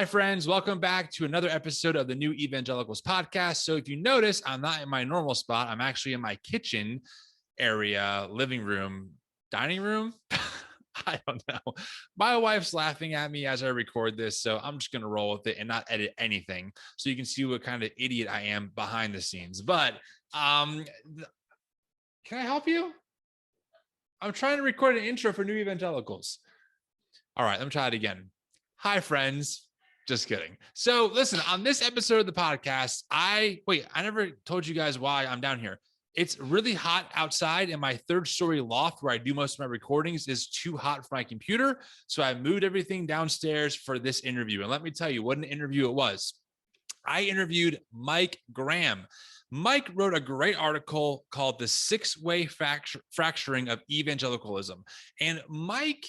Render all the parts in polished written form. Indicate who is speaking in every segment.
Speaker 1: Hi, friends. Welcome back to another episode of the Neo-Evangelicals podcast. So if you notice, I'm not in my normal spot. I'm actually in my kitchen area, living room, dining room. I don't know. My wife's laughing at me as I record this, so I'm just going to roll with it and not edit anything so you can see what kind of idiot I am behind the scenes. But can I help you? I'm trying to record an intro for Neo-Evangelicals. All right, let me try it again. Hi, friends. Just kidding. So listen, on this episode of the podcast, I never told you guys why I'm down here. It's really hot outside, and my third-story loft where I do most of my recordings is too hot for my computer. So I moved everything downstairs for this interview. And let me tell you what an interview it was. I interviewed Mike Graham. Mike wrote a great article called The Six-Way Fracturing of Evangelicalism. And Mike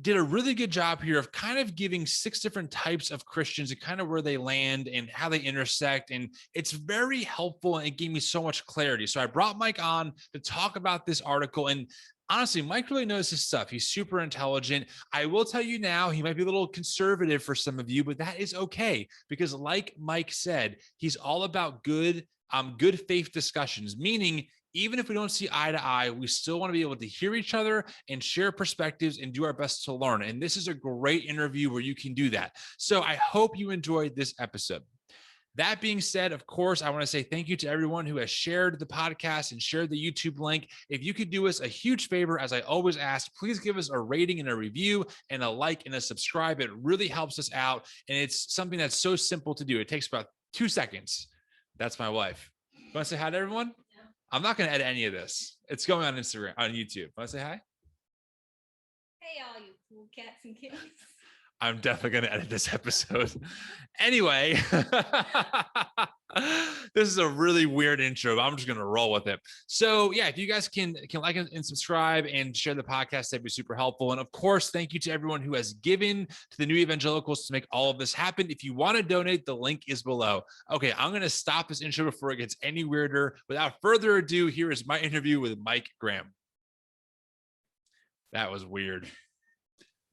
Speaker 1: did a really good job here of kind of giving 6 different types of Christians and kind of where they land and how they intersect. And it's very helpful, and it gave me so much clarity. So I brought Mike on to talk about this article. And honestly, Mike really knows his stuff. He's super intelligent. I will tell you now, he might be a little conservative for some of you, but that is okay, because like Mike said, he's all about good faith discussions, meaning even if we don't see eye to eye, we still want to be able to hear each other and share perspectives and do our best to learn. And this is a great interview where you can do that. So I hope you enjoyed this episode. That being said, of course, I want to say thank you to everyone who has shared the podcast and shared the YouTube link. If you could do us a huge favor, as I always ask, please give us a rating and a review and a like and a subscribe. It really helps us out. And it's something that's so simple to do. It takes about 2 seconds. That's my wife. You want to say hi to everyone? I'm not going to edit any of this. It's going on Instagram, on YouTube. Want to say hi?
Speaker 2: Hey, all you cool cats and kittens.
Speaker 1: I'm definitely going to edit this episode. Anyway, this is a really weird intro, but I'm just going to roll with it. So yeah, if you guys can like and subscribe and share the podcast, that'd be super helpful. And of course, thank you to everyone who has given to the Neo-Evangelicals to make all of this happen. If you want to donate, the link is below. Okay, I'm going to stop this intro before it gets any weirder. Without further ado, here is my interview with Mike Graham. That was weird.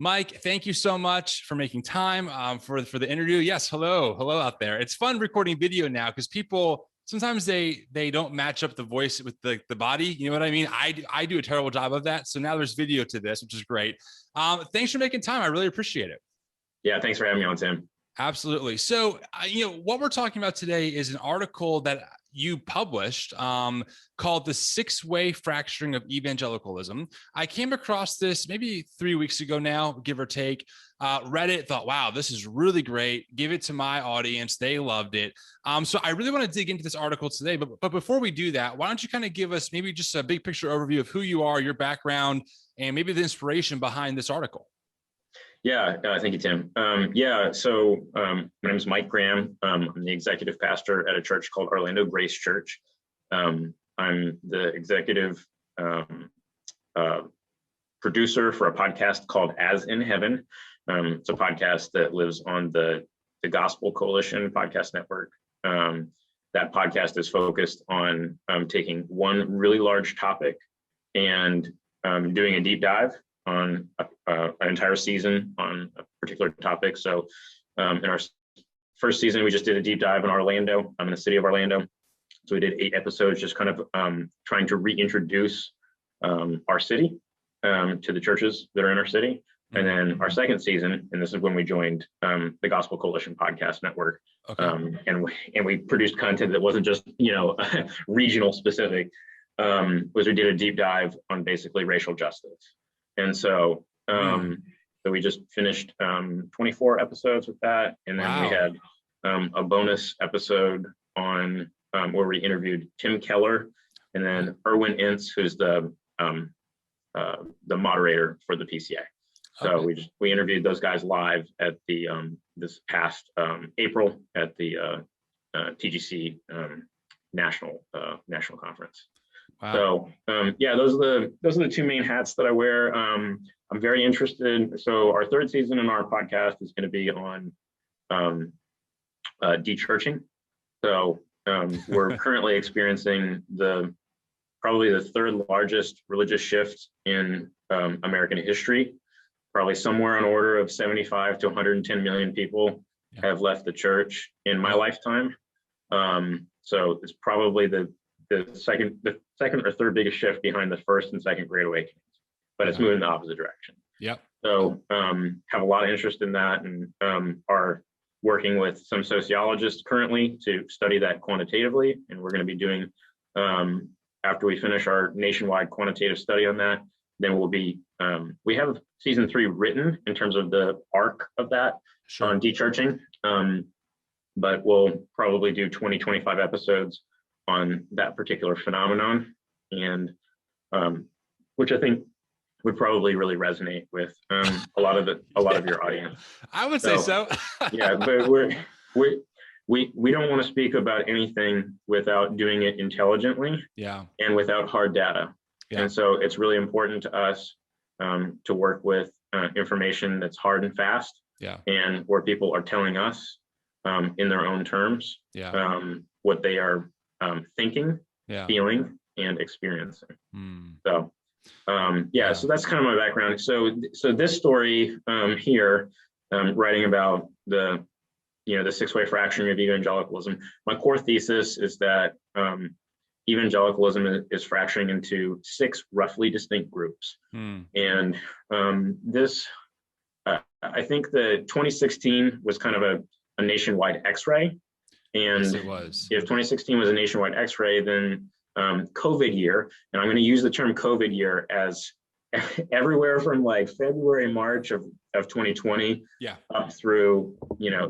Speaker 1: Mike, thank you so much for making time for the interview. Yes, hello out there. It's fun recording video now because people sometimes they don't match up the voice with the body. You know what I mean? I do a terrible job of that. So now there's video to this, which is great. Thanks for making time. I really appreciate it.
Speaker 3: Yeah, thanks for having me on, Tim.
Speaker 1: Absolutely. So, what we're talking about today is an article that you published called The Six-Way Fracturing of Evangelicalism. I came across this maybe 3 weeks ago now, give or take, read it, thought, wow, this is really great. Give it to my audience. They loved it. So I really want to dig into this article today. But before we do that, why don't you kind of give us maybe just a big picture overview of who you are, your background, and maybe the inspiration behind this article?
Speaker 3: Yeah, thank you, Tim. So my name is Mike Graham. I'm the executive pastor at a church called Orlando Grace Church. I'm the executive producer for a podcast called As in Heaven. It's a podcast that lives on the Gospel Coalition podcast network. That podcast is focused on taking one really large topic and doing a deep dive on an entire season on a particular topic. So in our first season, we just did a deep dive in Orlando. I'm in the city of Orlando. So we did 8 episodes, just kind of trying to reintroduce our city to the churches that are in our city. And then our second season, and this is when we joined the Gospel Coalition podcast network. Okay. And we produced content that wasn't just, regional specific, was we did a deep dive on basically racial justice. And so, so we just finished 24 episodes with that. And then we had a bonus episode on where we interviewed Tim Keller and then Erwin Ince, who's the moderator for the PCA. So we interviewed those guys live at the this past April at the TGC national conference. Wow. So those are the 2 main hats that I wear. I'm very interested. So our third season in our podcast is going to be on de-churching. So we're currently experiencing probably the 3rd largest religious shift in American history. probably somewhere on order of 75 to 110 million people have left the church in my lifetime. So it's probably the second or third biggest shift behind the first and second Great Awakenings, but it's moving in the opposite direction.
Speaker 1: Yep.
Speaker 3: So have a lot of interest in that, and are working with some sociologists currently to study that quantitatively. And we're going to be doing, after we finish our nationwide quantitative study on that, then we'll be, we have season 3 written in terms of the arc of that on dechurching, but we'll probably do 20-25 episodes on that particular phenomenon, and which I think would probably really resonate with a lot of your audience.
Speaker 1: I would say so.
Speaker 3: Yeah, but we don't want to speak about anything without doing it intelligently, and without hard data. And so it's really important to us to work with information that's hard and fast, and where people are telling us in their own terms what they are thinking, feeling, and experiencing. So so that's kind of my background. So this story here, writing about the 6-way fracturing of evangelicalism, my core thesis is that evangelicalism is fracturing into 6 roughly distinct groups. And this, I think the 2016 was kind of a nationwide X-ray. And
Speaker 1: yes, it was.
Speaker 3: If 2016 was a nationwide X-ray, then COVID year, and I'm going to use the term COVID year as everywhere from like February, March of 2020 up through,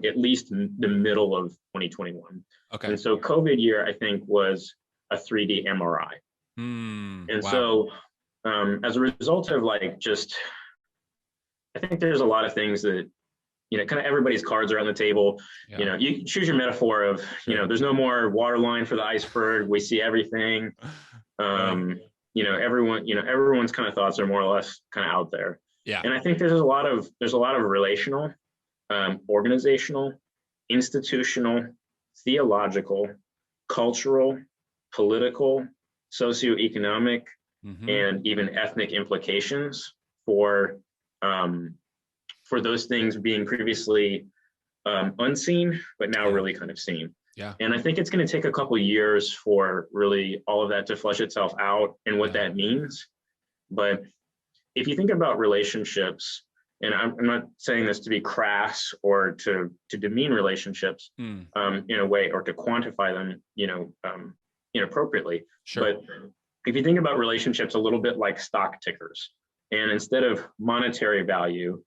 Speaker 3: at least the middle of 2021. Okay. And so COVID year, I think, was a 3D MRI. And so as a result of I think there's a lot of things that, kind of everybody's cards are on the table. You choose your metaphor of, there's no more water line for the iceberg. We see everything. Everyone's kind of thoughts are more or less kind of out there. Yeah. And I think there's a lot of relational, organizational, institutional, theological, cultural, political, socioeconomic, and even ethnic implications for those things being previously unseen, but now really kind of seen. Yeah. And I think it's going to take a couple of years for really all of that to flesh itself out and what that means. But if you think about relationships, and I'm not saying this to be crass or to demean relationships in a way, or to quantify them, inappropriately. Sure. But if you think about relationships a little bit like stock tickers, and instead of monetary value,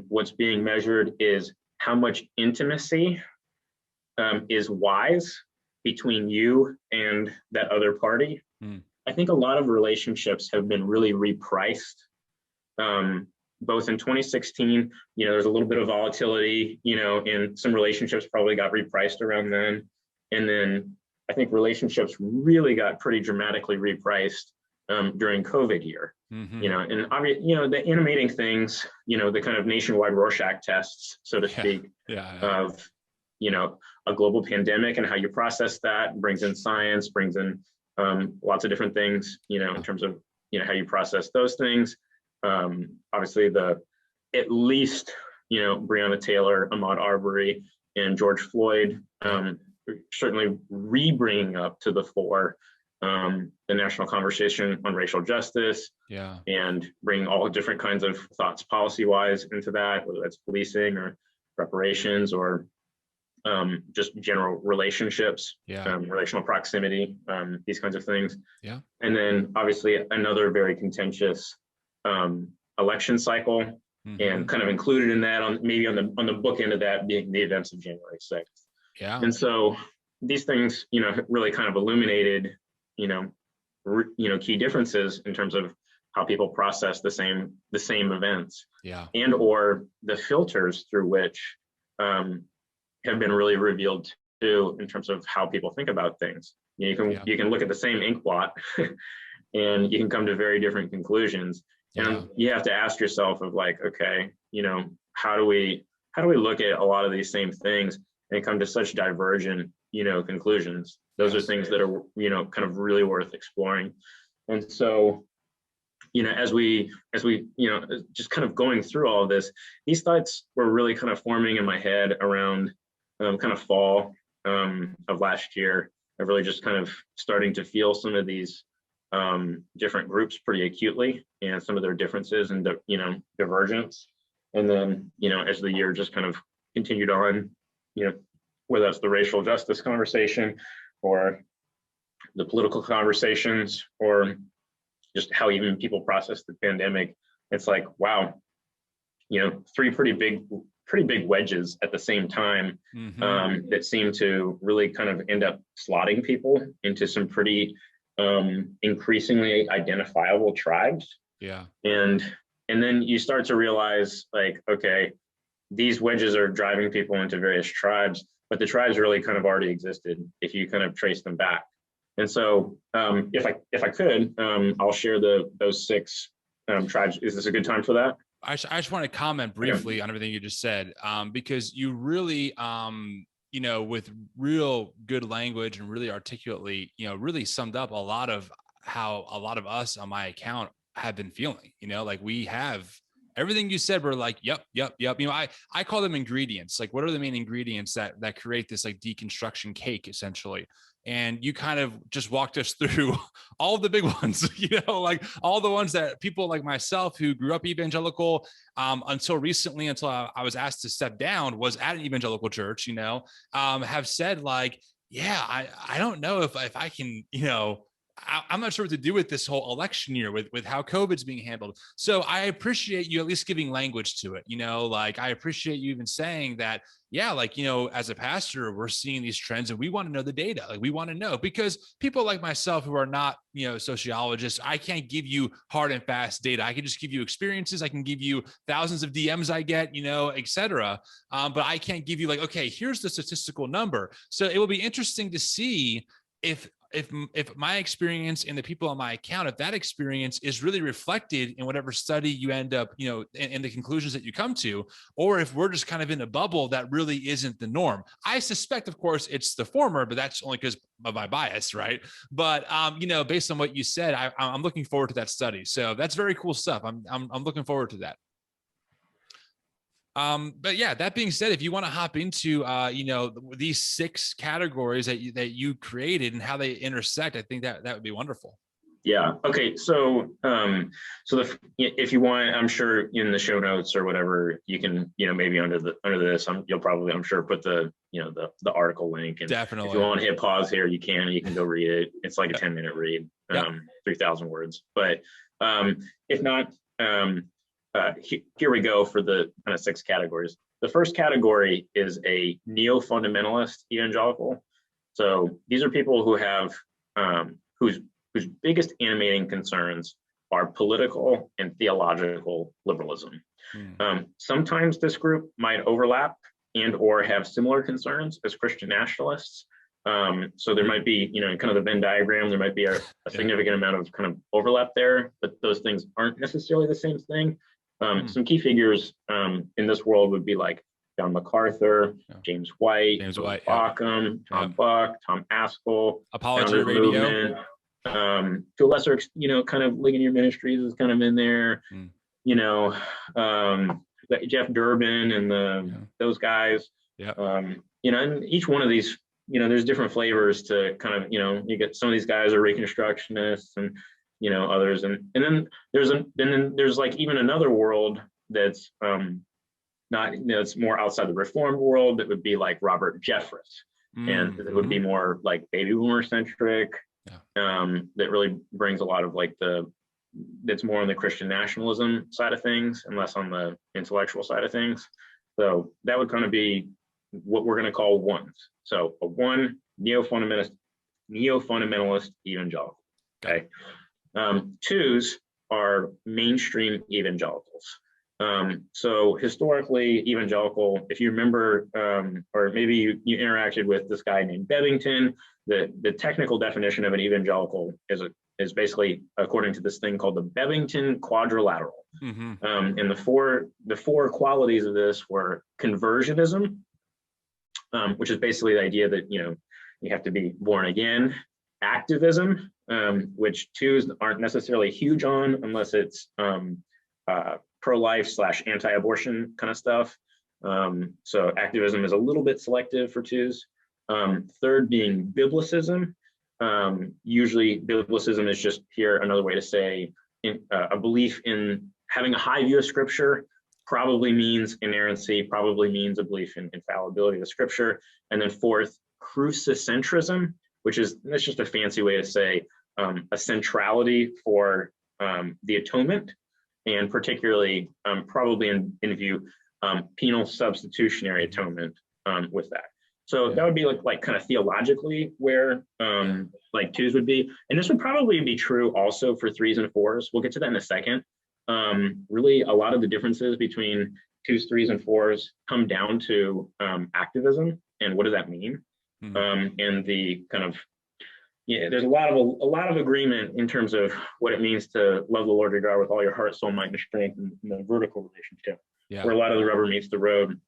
Speaker 3: what's being measured is how much intimacy is wise between you and that other party. I think a lot of relationships have been really repriced. Both in 2016, there's a little bit of volatility, in some relationships probably got repriced around then. And then I think relationships really got pretty dramatically repriced during COVID year. And obviously, the animating things, the kind of nationwide Rorschach tests, so to speak, of, a global pandemic and how you process that, brings in science, brings in lots of different things, in terms of, how you process those things. Obviously at least, Breonna Taylor, Ahmaud Arbery, and George Floyd, certainly re-bringing up to the fore the national conversation on racial justice, and bringing all different kinds of thoughts policy-wise into that, whether that's policing or reparations or just general relationships, relational proximity, these kinds of things. And then obviously another very contentious election cycle, and kind of included in that on the book end of that being the events of January 6th. And so these things, really kind of illuminated, key differences in terms of how people process the same events, and or the filters through which have been really revealed too, in terms of how people think about things. You can look at the same ink blot and you can come to very different conclusions. And you have to ask yourself of okay, how do we look at a lot of these same things and come to such divergent, conclusions? Those are things that are, kind of really worth exploring. And so as we, just kind of going through all of this, these thoughts were really kind of forming in my head around kind of fall of last year. I really just kind of starting to feel some of these different groups pretty acutely, and some of their differences and divergence. And then, as the year just kind of continued on, whether that's the racial justice conversation or the political conversations, or just how even people process the pandemic, it's like, wow, three pretty big wedges at the same time, that seem to really kind of end up slotting people into some pretty increasingly identifiable tribes.
Speaker 1: Yeah.
Speaker 3: And then you start to realize, like, okay, these wedges are driving people into various tribes, but the tribes really kind of already existed if you kind of trace them back. And so if I could, I'll share those 6 tribes. Is this a good time for that?
Speaker 1: I just want to comment briefly on everything you just said, because you really, with real good language and really articulately, really summed up a lot of how a lot of us on my account have been feeling. Like we have everything you said. We're like, yep. I call them ingredients. Like, what are the main ingredients that create this like deconstruction cake, essentially? And you kind of just walked us through all of the big ones, like all the ones that people like myself who grew up evangelical until recently, until I was asked to step down, was at an evangelical church, have said like, yeah, I don't know if I can, I'm not sure what to do with this whole election year with how COVID's being handled. So I appreciate you at least giving language to it, like I appreciate you even saying that, yeah, like, as a pastor, we're seeing these trends and we want to know the data. Like we want to know, because people like myself who are not, sociologists, I can't give you hard and fast data. I can just give you experiences. I can give you thousands of DMs I get, et cetera. But I can't give you like, okay, here's the statistical number. So it will be interesting to see if my experience and the people on my account, if that experience is really reflected in whatever study you end up, in the conclusions that you come to, or if we're just kind of in a bubble that really isn't the norm. I suspect, of course, it's the former, but that's only because of my bias, right? But based on what you said, I'm looking forward to that study. So that's very cool stuff. I'm looking forward to that. But yeah, that being said, if you want to hop into, these 6 categories that you created and how they intersect, I think that would be wonderful.
Speaker 3: Yeah. Okay. So, if you want, I'm sure in the show notes or whatever, you can, maybe under this, you'll probably, I'm sure, put the article link. And
Speaker 1: definitely,
Speaker 3: if you want to hit pause here, you can go read it. It's like a 10-minute read, 3,000 words. But if not, here we go for the kind of 6 categories. The first category is a neo-fundamentalist evangelical. So these are people who have whose biggest animating concerns are political and theological liberalism. Sometimes this group might overlap and or have similar concerns as Christian nationalists. So there might be, kind of the Venn diagram, there might be a significant amount of kind of overlap there, but those things aren't necessarily the same thing. Some key figures in this world would be like John MacArthur, James White, Bauckham, Tom Buck, Tom Ascol,
Speaker 1: Apology Radio.
Speaker 3: Movement. To a lesser, kind of Ligonier Ministries is kind of in there. Jeff Durbin and those guys. And each one of these, there's different flavors to kind of, you get some of these guys are Reconstructionists and others, and then there's like even another world that's not, it's more outside the Reformed world. That would be like Robert Jeffress, and it would be more like baby boomer centric. That really brings a lot of like that's more on the Christian nationalism side of things and less on the intellectual side of things. So that would kind of be what we're going to call ones. So a 1, neo-fundamentalist evangelical. Okay. 2s are mainstream evangelicals. So historically, evangelical, if you remember, or maybe you interacted with this guy named Bebbington, the technical definition of an evangelical is basically according to this thing called the Bebbington quadrilateral. And the four qualities of this were conversionism, which is basically the idea that you have to be born again, activism, which twos aren't necessarily huge on unless it's pro-life / anti-abortion kind of stuff. So activism is a little bit selective for twos. Third being Biblicism. Usually Biblicism is just here another way to say a belief in having a high view of scripture, probably means inerrancy, probably means a belief in infallibility of the scripture. And then fourth, crucicentrism, that's just a fancy way to say a centrality for the atonement, and particularly probably in view penal substitutionary atonement with that. So that would be like kind of theologically where like twos would be. And this would probably be true also for threes and fours. We'll get to that in a second. Really, a lot of the differences between twos, threes, and fours come down to activism and what does that mean? And the kind of, there's a lot of agreement in terms of what it means to love the Lord your God with all your heart, soul, mind, and strength in the vertical relationship, where a lot of the rubber meets the road.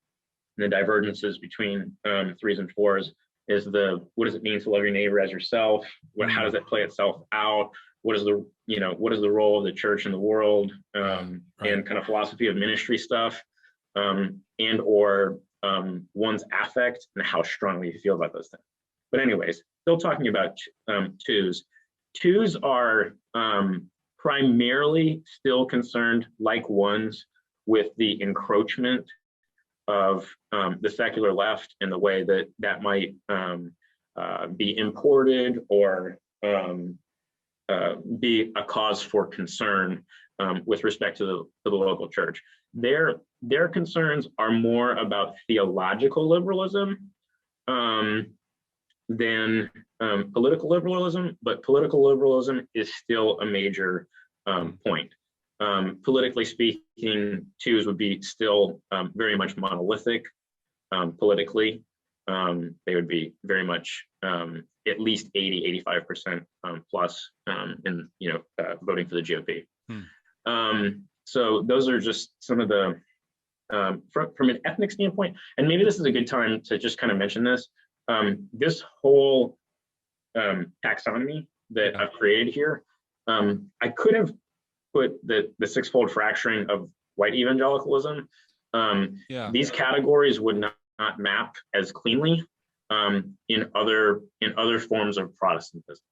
Speaker 3: The divergences between threes and fours is what does it mean to love your neighbor as yourself? How does that play itself out? What is the role of the church in the world? And kind of philosophy of ministry stuff, and or one's affect and how strongly you feel about those things. But anyways, still talking about twos. Twos are primarily still concerned, like ones, with the encroachment of the secular left and the way that might be imported or be a cause for concern with respect to the local church. Their concerns are more about theological liberalism than political liberalism, but political liberalism is still a major point. Politically speaking, twos would be still very much monolithic politically. They would be very much at least 80-85% plus in voting for the GOP. So those are just some of the from an ethnic standpoint, and maybe this is a good time to just kind of mention this. This whole taxonomy that I've created here, I could have put the sixfold fracturing of white evangelicalism. These categories would not map as cleanly in other forms of Protestantism.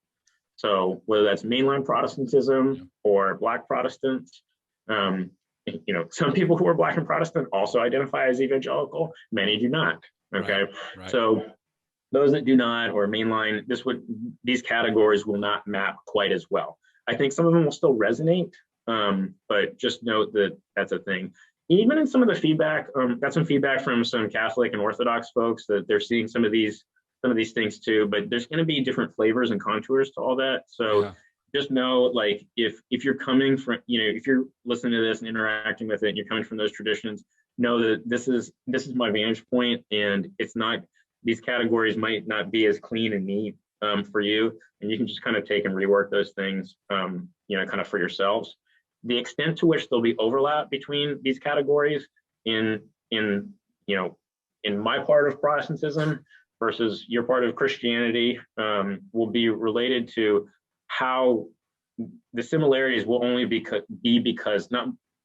Speaker 3: So whether that's mainline Protestantism or Black Protestants, some people who are Black and Protestant also identify as evangelical. Many do not. Okay, right. So those that do not, or mainline, these categories will not map quite as well. I think some of them will still resonate, but just note that that's a thing. Even in some of the feedback, got some feedback from some Catholic and Orthodox folks that they're seeing some of these things too, but there's going to be different flavors and contours to all that. So just know, like, if you're coming from, if you're listening to this and interacting with it, and you're coming from those traditions, know that this is my vantage point, and it's not, these categories might not be as clean and neat for you, and you can just kind of take and rework those things, kind of for yourselves. The extent to which there'll be overlap between these categories in my part of Protestantism versus your part of Christianity will be related to how the similarities will only be because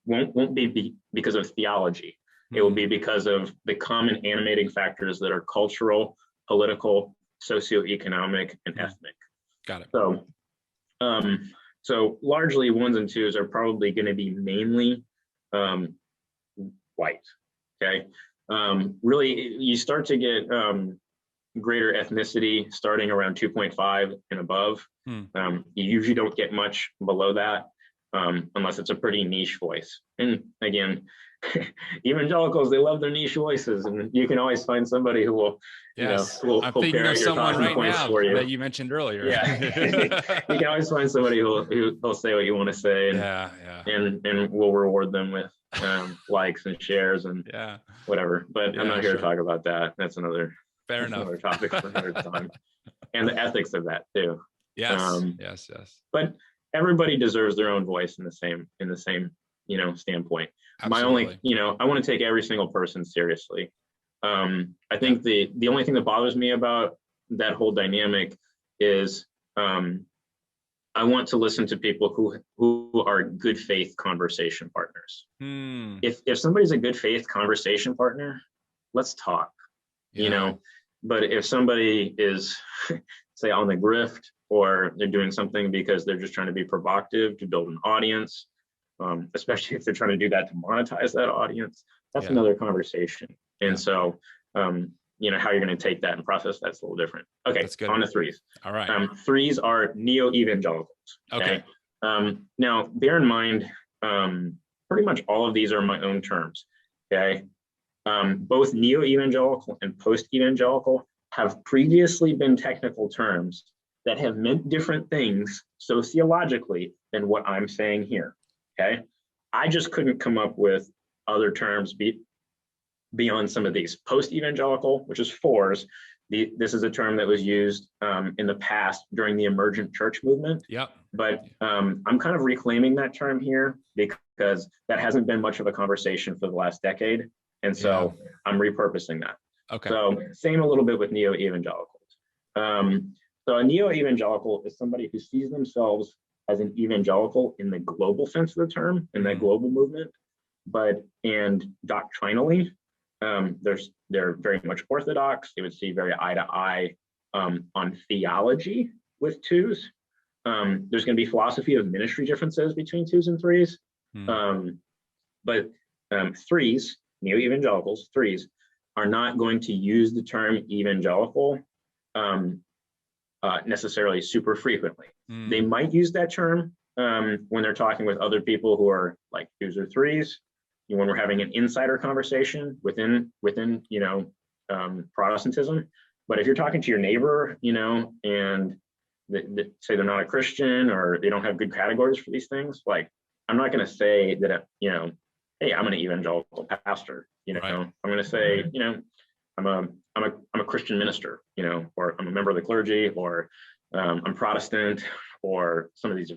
Speaker 3: won't be because of theology. It will be because of the common animating factors that are cultural, political, socioeconomic, and ethnic. Got it. So largely ones and twos are probably going to be mainly white. Okay. Really, you start to get greater ethnicity starting around 2.5 and above. You usually don't get much below that unless it's a pretty niche voice. And again, evangelicals, they love their niche voices, and you can always find somebody who will, I'm thinking of someone right now
Speaker 1: that you mentioned earlier.
Speaker 3: You can always find somebody who'll say what you want to say, and we'll reward them with likes and shares and whatever. But I'm not here to talk about that. That's another another topic for another time. And the ethics of that too. Yes. But everybody deserves their own voice in the same standpoint. Absolutely. My only, I want to take every single person seriously. I think the only thing that bothers me about that whole dynamic is I want to listen to people who are good faith conversation partners. If somebody's a good faith conversation partner, let's talk. But if somebody is, say, on the grift, or they're doing something because they're just trying to be provocative to build an audience, especially if they're trying to do that to monetize that audience, that's another conversation. And so, how you're going to take that and process that's a little different. Okay, on to threes.
Speaker 1: All right.
Speaker 3: Threes are Neo-Evangelicals. Okay. Now, bear in mind, pretty much all of these are my own terms. Okay. Both Neo-Evangelical and post-evangelical have previously been technical terms that have meant different things sociologically than what I'm saying here. Okay. I just couldn't come up with other terms beyond some of these. Post-evangelical, which is fours, this is a term that was used in the past during the emergent church movement. But I'm kind of reclaiming that term here because that hasn't been much of a conversation for the last decade. And so I'm repurposing that. So same a little bit with Neo-Evangelicals. So a Neo-Evangelical is somebody who sees themselves as an evangelical in the global sense of the term, in that global movement, and doctrinally, they're very much orthodox. They would see very eye to eye on theology with twos. There's going to be philosophy of ministry differences between twos and threes. But threes, Neo-Evangelicals, threes, are not going to use the term evangelical necessarily super frequently. They might use that term when they're talking with other people who are like twos or threes, when we're having an insider conversation within Protestantism. But if you're talking to your neighbor, and say they're not a Christian or they don't have good categories for these things, like I'm not going to say that, hey, I'm an evangelical pastor. I'm going to say, I'm a Christian minister, or I'm a member of the clergy, or I'm Protestant, or some of these,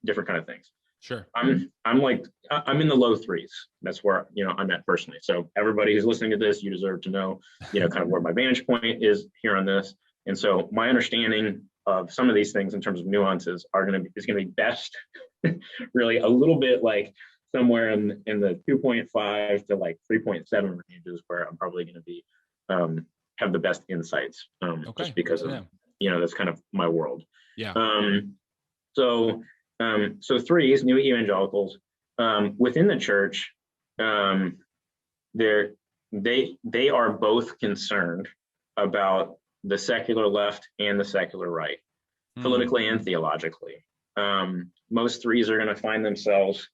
Speaker 3: different kind of things.
Speaker 1: Sure.
Speaker 3: I'm in the low threes. That's where, I'm at personally. So everybody who's listening to this, you deserve to know, kind of where my vantage point is here on this. And so my understanding of some of these things in terms of nuances is going to be best really a little bit like somewhere in the 2.5 to like 3.7 ranges, where I'm probably going to be have the best insights, just because of that's kind of my world. So threes, Neo-Evangelicals, within the church, they are both concerned about the secular left and the secular right, politically and theologically. Most threes are going to find themselves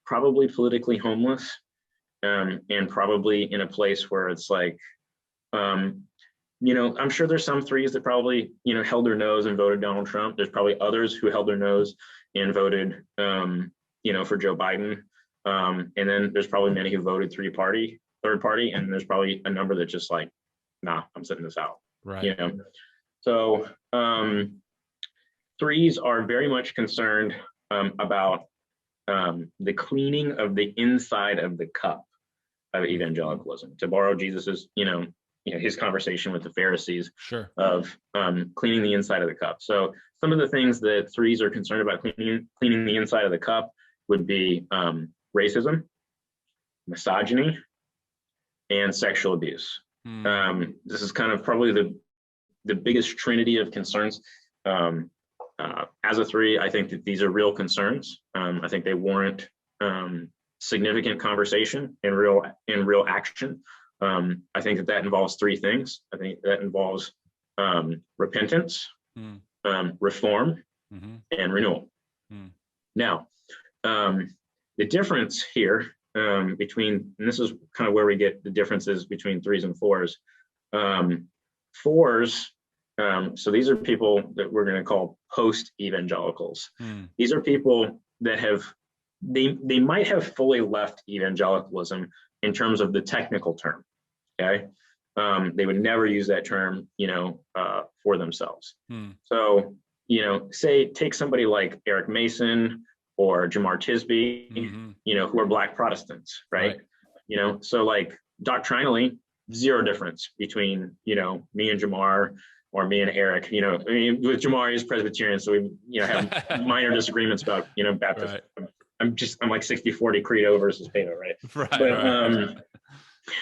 Speaker 3: probably politically homeless, and probably in a place where it's like, I'm sure there's some threes that probably, held their nose and voted Donald Trump. There's probably others who held their nose and voted, for Joe Biden. And then there's probably many who voted third party. And there's probably a number that just like, nah, I'm sitting this out.
Speaker 1: Right.
Speaker 3: So threes are very much concerned about the cleaning of the inside of the cup of evangelicalism, to borrow Jesus's, his conversation with the Pharisees, of cleaning the inside of the cup. So some of the things that threes are concerned about cleaning the inside of the cup would be racism, misogyny, and sexual abuse. This is kind of probably the biggest trinity of concerns. As a three, I think that these are real concerns. I think they warrant significant conversation and real action. I think that involves three things. I think that involves repentance, reform, and renewal. Now, the difference here between, and this is kind of where we get the differences between threes and fours. Fours, so these are people that we're going to call post-evangelicals. These are people that they might have fully left evangelicalism in terms of the technical term. Okay. They would never use that term, for themselves. So, take somebody like Eric Mason or Jamar Tisby, who are Black Protestants, right? So like doctrinally, zero difference between, me and Jamar, or me and Eric, with Jamari is Presbyterian, so we, have minor disagreements about, baptism.
Speaker 1: Right.
Speaker 3: I'm like 60-40 credo versus pedo, right?
Speaker 1: Right.
Speaker 3: But,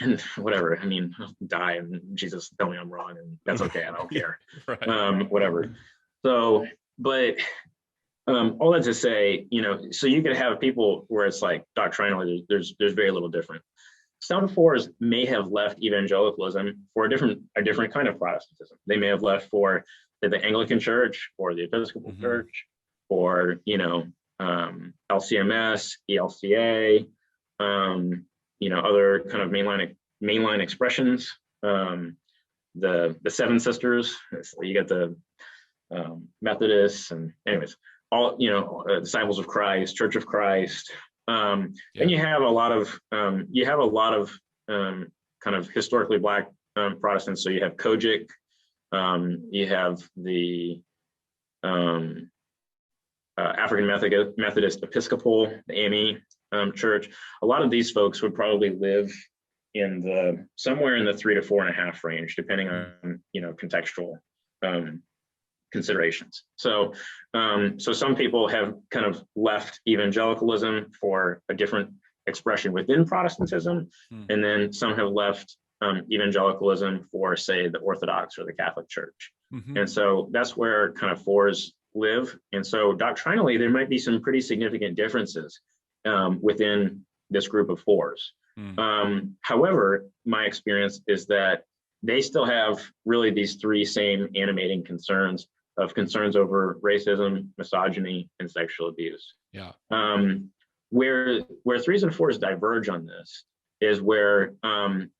Speaker 3: and whatever, I'll die and Jesus tell me I'm wrong, and that's okay. I don't care.
Speaker 1: Right.
Speaker 3: Whatever. So, but all that to say, so you could have people where it's like doctrinally, there's very little different. Some fours may have left evangelicalism for a different kind of Protestantism. They may have left for the Anglican Church or the Episcopal Church, or LCMS, ELCA, other kind of mainline expressions. The Seven Sisters. So you get the Methodists, and anyways, all Disciples of Christ, Church of Christ. Then you have a lot of kind of historically Black Protestants. So you have Kojic, you have the African Methodist Episcopal, the AME Church. A lot of these folks would probably live in somewhere in the 3 to 4.5 range, depending on contextual considerations. So some people have kind of left evangelicalism for a different expression within Protestantism, and then some have left evangelicalism for, say, the Orthodox or the Catholic Church. And so that's where kind of fours live. And so doctrinally, there might be some pretty significant differences within this group of fours. However, my experience is that they still have really these three same animating concerns over racism, misogyny, and sexual abuse.
Speaker 1: Yeah.
Speaker 3: Where threes and fours diverge on this is where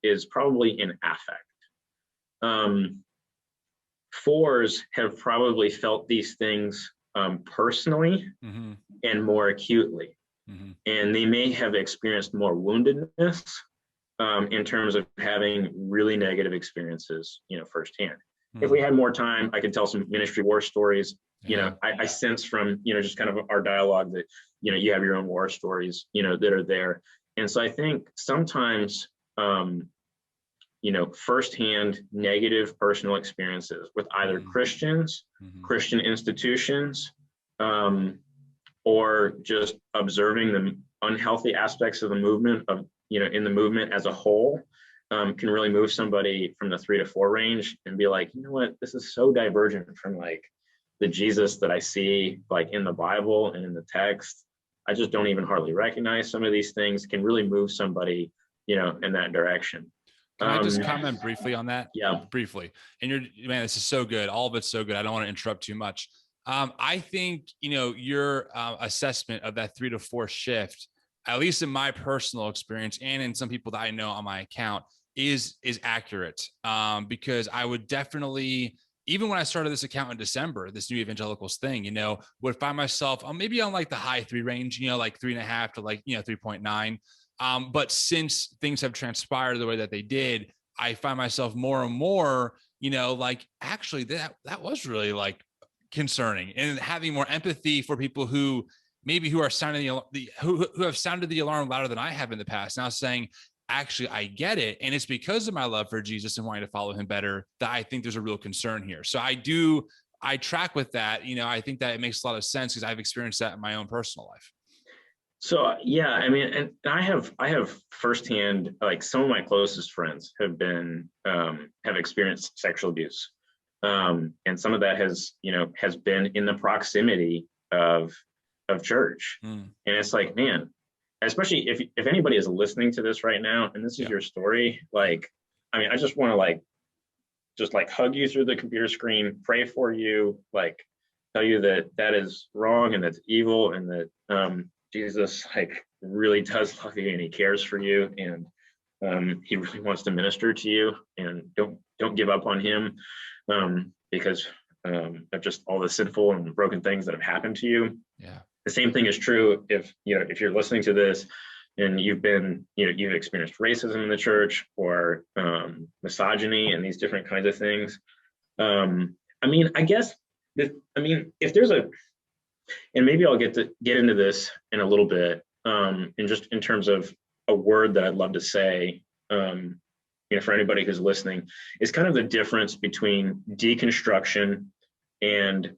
Speaker 3: is probably in affect. Fours have probably felt these things personally and more acutely, and they may have experienced more woundedness in terms of having really negative experiences, firsthand. If we had more time, I could tell some ministry war stories. I sense from, just kind of our dialogue that, you have your own war stories, that are there. And so I think sometimes, firsthand negative personal experiences with either Christians, Christian institutions, or just observing the unhealthy aspects of the movement in the movement as a whole, can really move somebody from the 3 to 4 range and be like, you know what, this is so divergent from like the Jesus that I see like in the Bible and in the text. I just don't even hardly recognize some of these things. Can really move somebody, in that direction.
Speaker 1: Can I just comment briefly on that?
Speaker 3: Yeah.
Speaker 1: Briefly. And man, this is so good. All of it's so good. I don't want to interrupt too much. I think, your assessment of that 3 to 4 shift, at least in my personal experience and in some people that I know on my account, is accurate. Because I would definitely, even when I started this account in December, this New Evangelicals thing, would find myself maybe on like the high 3 range, like 3.5 to like, 3.9. But since things have transpired the way that they did, I find myself more and more, like actually that was really like concerning, and having more empathy for people who are sounding who have sounded the alarm louder than I have in the past. Now saying, actually, I get it. And it's because of my love for Jesus and wanting to follow him better that I think there's a real concern here. So I track with that. I think that it makes a lot of sense because I've experienced that in my own personal life.
Speaker 3: So, yeah, and I have firsthand, like some of my closest friends have experienced sexual abuse. And some of that has been in the proximity of church. And it's like, man, especially if anybody is listening to this right now and this is your story, like, I just want to just hug you through the computer screen, pray for you, like tell you that is wrong and that's evil, and that Jesus really does love you and he cares for you, and he really wants to minister to you, and don't give up on him because of just all the sinful and broken things that have happened to you.
Speaker 1: Yeah.
Speaker 3: The same thing is true if you're listening to this and you've experienced racism in the church or misogyny and these different kinds of things. I guess if there's and maybe I'll get into this in a little bit, and just in terms of a word that I'd love to say for anybody who's listening, is kind of the difference between deconstruction and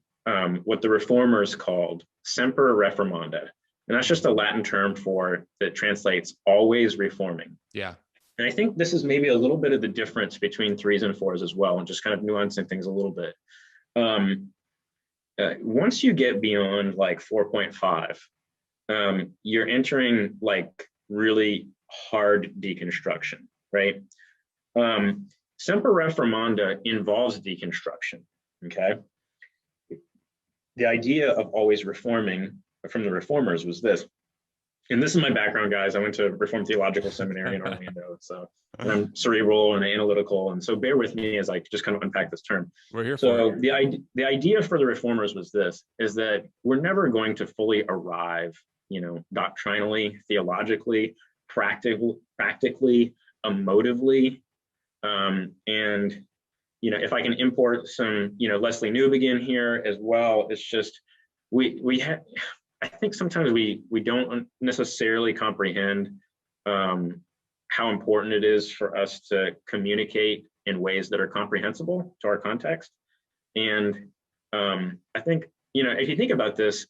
Speaker 3: what the reformers called semper reformanda. And that's just a Latin term that translates always reforming.
Speaker 1: Yeah.
Speaker 3: And I think this is maybe a little bit of the difference between 3s and 4s as well, and just kind of nuancing things a little bit. Once you get beyond like 4.5, you're entering like really hard deconstruction, right? Semper reformanda involves deconstruction, okay? The idea of always reforming from the reformers was this, and this is my background, guys. I went to Reformed Theological Seminary in Orlando, so and I'm cerebral and analytical, and so bear with me as I just kind of unpack this term.
Speaker 1: We're here
Speaker 3: so
Speaker 1: for it.
Speaker 3: The idea for the reformers was this, is that we're never going to fully arrive, doctrinally, theologically, practically, emotively, and if I can import some, Leslie Newbegin here as well, it's just I think sometimes we don't necessarily comprehend how important it is for us to communicate in ways that are comprehensible to our context. And I think, if you think about this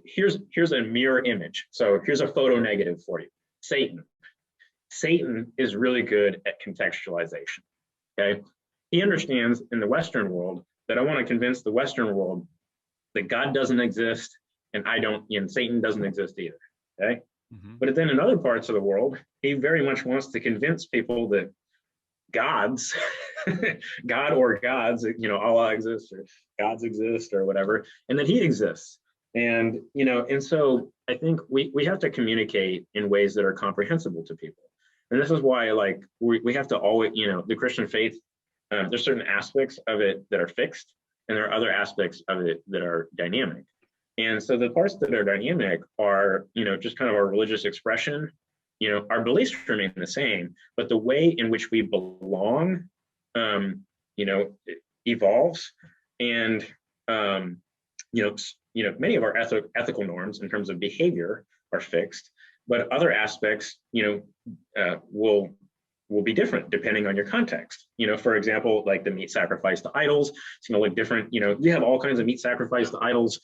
Speaker 3: here's a mirror image. So here's a photo negative for you. Satan is really good at contextualization, okay? He understands in the Western world that I want to convince the Western world that God doesn't exist and Satan doesn't exist either, okay? Mm-hmm. But then in other parts of the world, he very much wants to convince people that God or gods, Allah exists or gods exist or whatever, and that he exists. And, and so I think we have to communicate in ways that are comprehensible to people. And this is why, like, we have to always, the Christian faith, there's certain aspects of it that are fixed, and there are other aspects of it that are dynamic. And so the parts that are dynamic are, just kind of our religious expression. Our beliefs remain the same, but the way in which we belong, evolves. And, many of our ethical norms in terms of behavior are fixed, but other aspects, will be different depending on your context. For example, like the meat sacrifice to idols, it's going to look different. You have all kinds of meat sacrifice to idols,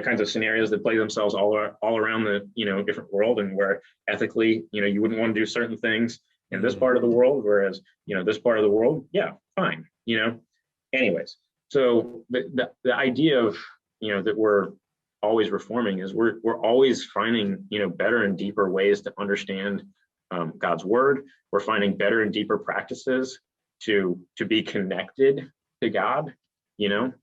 Speaker 3: kinds of scenarios that play themselves all around the, different world, and where ethically, you wouldn't want to do certain things in this part of the world, whereas, this part of the world, yeah, fine, Anyways, so the idea of, that we're always reforming is we're always finding, better and deeper ways to understand God's word. We're finding better and deeper practices to be connected to God,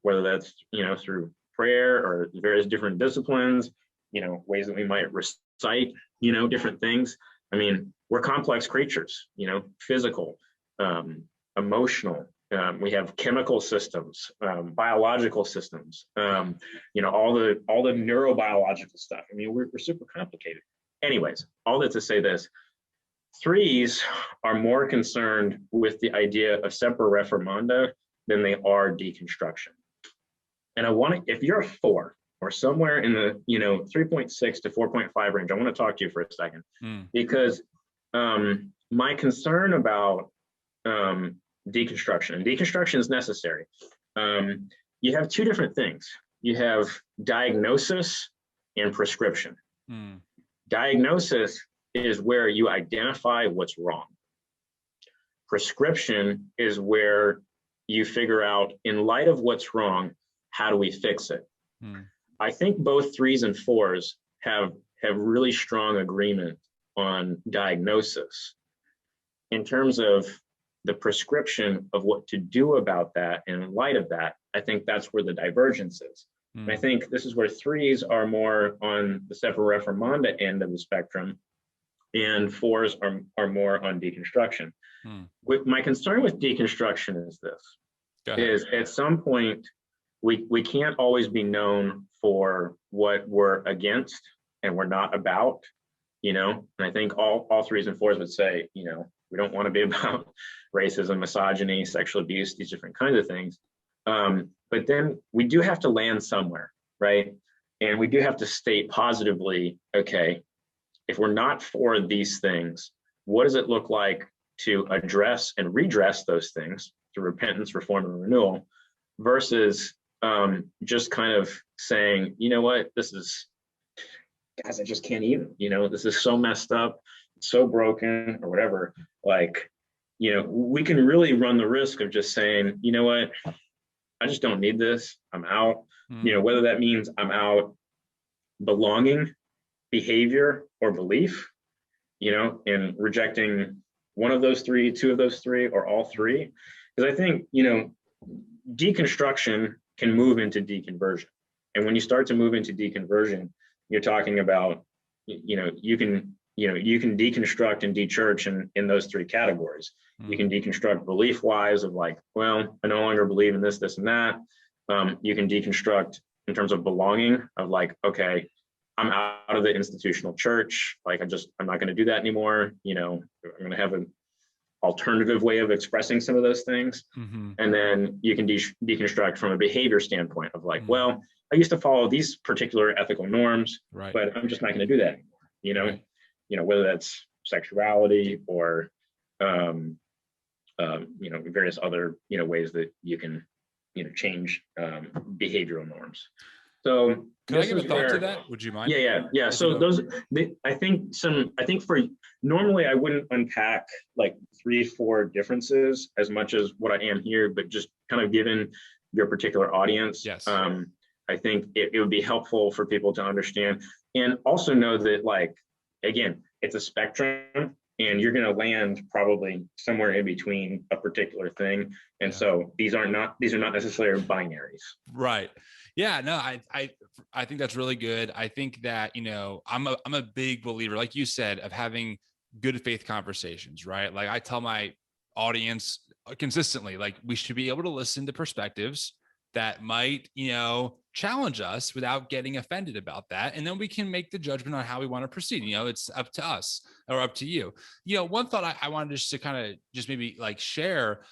Speaker 3: whether that's, through prayer or various different disciplines, ways that we might recite, different things. I mean, we're complex creatures, physical, emotional. We have chemical systems, biological systems, all the neurobiological stuff. I mean, we're super complicated. Anyways, all that to say this, 3s are more concerned with the idea of semper reformanda than they are deconstruction. And if you're a 4 or somewhere in the 3.6 to 4.5 range, I want to talk to you for a second, because my concern about deconstruction, and deconstruction is necessary. You have two different things. You have diagnosis and prescription. Diagnosis is where you identify what's wrong. Prescription is where you figure out, in light of what's wrong, how do we fix it? I think both 3s and 4s have really strong agreement on diagnosis. In terms of the prescription of what to do about that, and in light of that, I think that's where the divergence is. And I think this is where 3s are more on the semper reformanda end of the spectrum, and 4s are more on deconstruction. My concern with deconstruction is this, is at some point, we can't always be known for what we're against and we're not about, and I think all 3s and 4s would say, we don't want to be about racism, misogyny, sexual abuse, these different kinds of things. But then we do have to land somewhere, right? And we do have to state positively, okay, if we're not for these things, what does it look like to address and redress those things through repentance, reform, and renewal, versus just kind of saying, you know what, this is, guys, I just can't even, this is so messed up, so broken, or whatever. Like, we can really run the risk of just saying, you know what, I just don't need this, I'm out. Whether that means I'm out belonging, behavior, or belief, and rejecting one of those three, two of those three, or all three. Because I think, deconstruction can move into deconversion. And when you start to move into deconversion, you're talking about, you can deconstruct and dechurch in those three categories. You can deconstruct belief-wise of like, well, I no longer believe in this, this, and that. You can deconstruct in terms of belonging of like, okay, I'm out of the institutional church. Like, I'm not going to do that anymore. I'm going to have an alternative way of expressing some of those things. And then you can deconstruct from a behavior standpoint of like, well, I used to follow these particular ethical norms, but I'm just not going to do that anymore. Whether that's sexuality or, various other, ways that you can, change behavioral norms. So
Speaker 1: can I give a thought to that? Would you mind?
Speaker 3: Yeah. So I think normally I wouldn't unpack like 3-4 differences as much as what I am here, but just kind of given your particular audience.
Speaker 1: Yes.
Speaker 3: I think it would be helpful for people to understand and also know that, like, again, it's a spectrum and you're going to land probably somewhere in between a particular thing. And so these are not necessarily binaries.
Speaker 1: Right. Yeah, no, I think that's really good. I think that, I'm a big believer, like you said, of having good faith conversations, right? Like I tell my audience consistently, like we should be able to listen to perspectives that might, challenge us without getting offended about that. And then we can make the judgment on how we want to proceed. It's up to us or up to you. One thought I wanted just to kind of just maybe like share,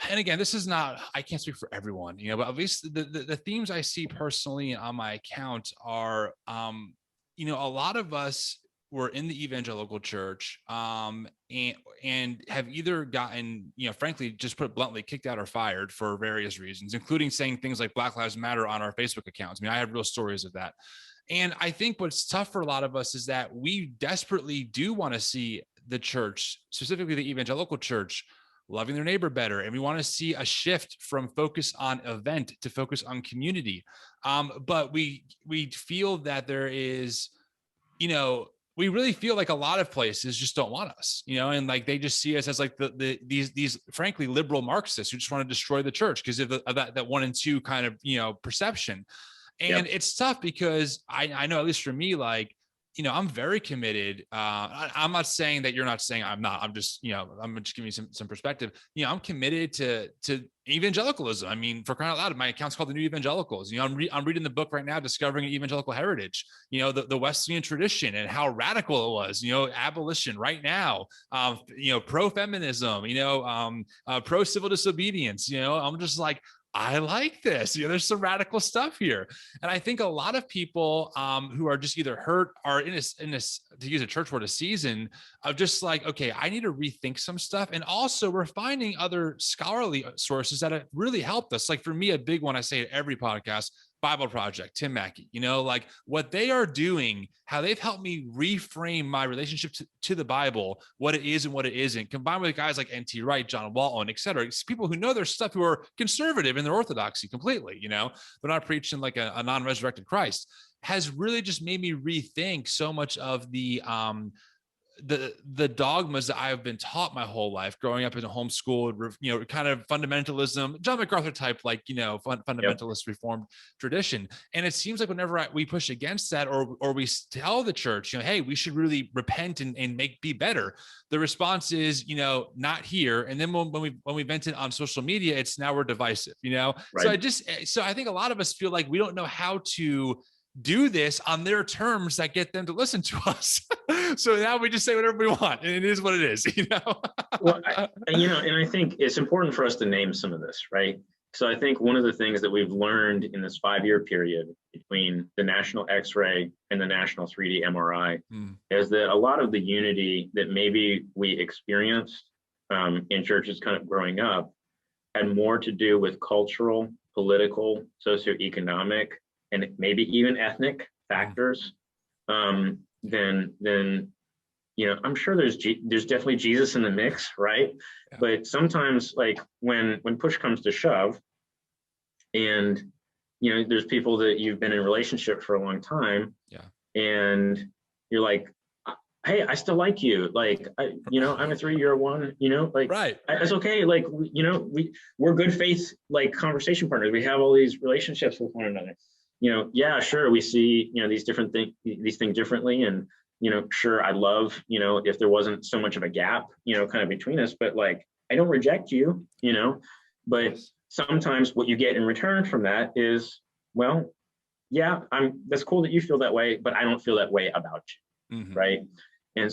Speaker 1: and again, this is not, I can't speak for everyone, but at least the themes I see personally on my account are, a lot of us were in the evangelical church, and have either gotten, frankly, just put bluntly, kicked out or fired for various reasons, including saying things like Black Lives Matter on our Facebook accounts. I mean, I have real stories of that. And I think what's tough for a lot of us is that we desperately do want to see the church, specifically the evangelical church, loving their neighbor better. And we want to see a shift from focus on event to focus on community. But we feel that there is, we really feel like a lot of places just don't want us, and like they just see us as like these frankly liberal Marxists who just want to destroy the church because of that 1 and 2 kind of perception. And it's tough because I know, at least for me, like, I'm very committed. I'm not saying that you're not saying I'm not. I'm just, I'm just giving you some perspective. I'm committed to evangelicalism. I mean, for crying out loud, my account's called the Neo-Evangelicals. I'm reading the book right now, Discovering an Evangelical Heritage. The Wesleyan tradition and how radical it was. Abolition right now. Pro-feminism. Pro-civil disobedience. I'm just like, I like this. There's some radical stuff here. And I think a lot of people who are just either hurt or in this, to use a church word, a season of just like, okay, I need to rethink some stuff. And also we're finding other scholarly sources that have really helped us. Like for me, a big one, I say at every podcast, Bible Project, Tim Mackey, like what they are doing, how they've helped me reframe my relationship to the Bible, what it is and what it isn't, combined with guys like N.T. Wright, John Walton, et cetera. It's people who know their stuff, who are conservative in their orthodoxy completely, they're not preaching like a non-resurrected Christ, has really just made me rethink so much of the dogmas that I've been taught my whole life growing up in a homeschooled, kind of fundamentalism, John MacArthur type, like, fundamentalist reformed tradition. And it seems like whenever we push against that, or we tell the church, hey, we should really repent and be better, the response is, not here. And then when we vent it on social media, it's now we're divisive, Right. So I think a lot of us feel like we don't know how to do this on their terms that get them to listen to us. So now we just say whatever we want, and it is what it is,
Speaker 3: Well, and I think it's important for us to name some of this, right? So I think one of the things that we've learned in this 5-year period between the National X-ray and the National 3D MRI is that a lot of the unity that maybe we experienced in churches kind of growing up had more to do with cultural, political, socioeconomic, and maybe even ethnic factors than I'm sure there's definitely Jesus in the mix, right? Yeah. But sometimes, like when push comes to shove, and there's people that you've been in a relationship for a long time, and you're like, hey, I still like you. Like, I'm a 3-year one, like, right. It's okay. Like, we're good faith, like conversation partners. We have all these relationships with one another. Yeah, sure. We see, these things differently. And, sure, I'd love, if there wasn't so much of a gap, kind of between us, but like, I don't reject you, but sometimes what you get in return from that is, well, yeah, that's cool that you feel that way, but I don't feel that way about you. Mm-hmm. Right. And